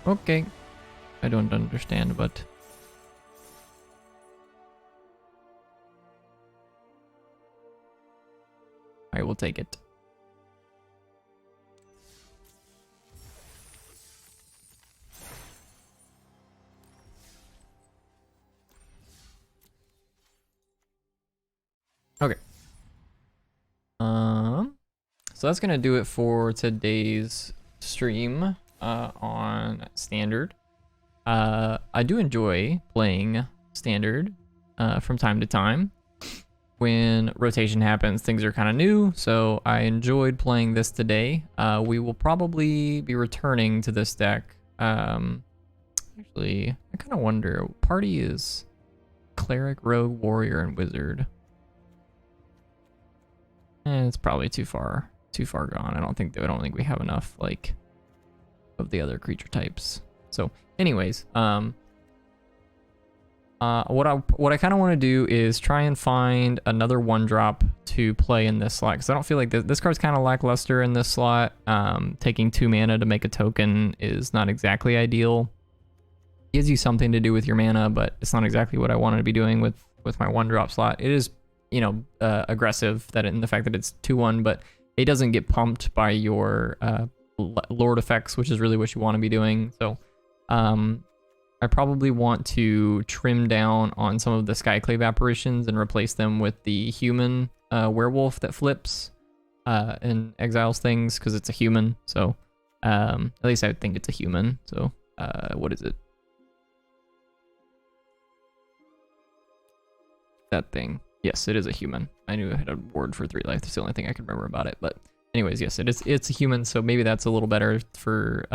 Okay. I don't understand, but... I will take it. Okay. So that's gonna do it for today's stream on Standard. I do enjoy playing Standard from time to time. When rotation happens, things are kind of new, so I enjoyed playing this today. We will probably be returning to this deck. Actually, I kind of wonder, party is Cleric, Rogue, Warrior, and Wizard. It's probably too far gone. I don't think we have enough, like, of the other creature types. So anyways, what I kind of want to do is try and find another 1-drop to play in this slot, because I don't feel like this card's kind of lackluster in this slot. Taking 2 mana to make a token is not exactly ideal. Gives you something to do with your mana, but it's not exactly what I wanted to be doing with my 1-drop slot. It is, you know, aggressive that in the fact that it's 2/1, but it doesn't get pumped by your Lord effects, which is really what you want to be doing. So I probably want to trim down on some of the Skyclave apparitions and replace them with the human werewolf that flips and exiles things, because it's a human. So at least I think it's a human. So what is it? That thing. Yes, it is a human. I knew it had a word for 3 life. That's the only thing I can remember about it. But anyways, yes, it's a human, so maybe that's a little better for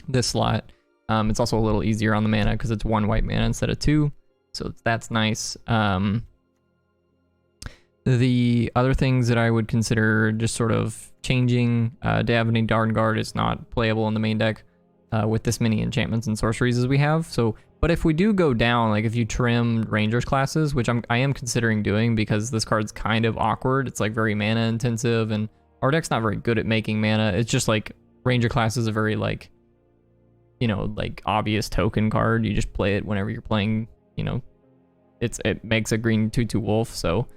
this slot. It's also a little easier on the mana because it's 1 white mana instead of 2, so that's nice. The other things that I would consider just sort of changing, Davany Darnguard is not playable in the main deck with this many enchantments and sorceries as we have. So, but if we do go down, like if you trim Rangers classes, which I am considering doing because this card's kind of awkward. It's like very mana intensive, and our deck's not very good at making mana. It's just like Ranger class is a very like, you know, like obvious token card. You just play it whenever you're playing, you know, it makes a green 2/2 wolf. So,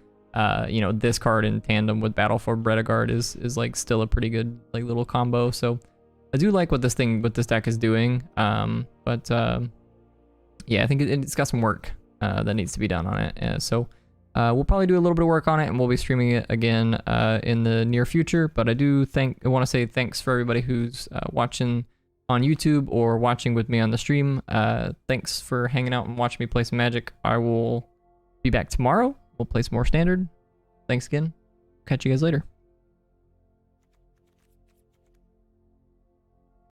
you know, this card in tandem with Battle for Bredegard is like still a pretty good like little combo. So I do like what this deck is doing. But yeah, I think it's got some work that needs to be done on it. So we'll probably do a little bit of work on it, and we'll be streaming it again in the near future. But I want to say thanks for everybody who's watching on YouTube or watching with me on the stream. Thanks for hanging out and watching me play some Magic. I will be back tomorrow. We'll play some more Standard. Thanks again. Catch you guys later.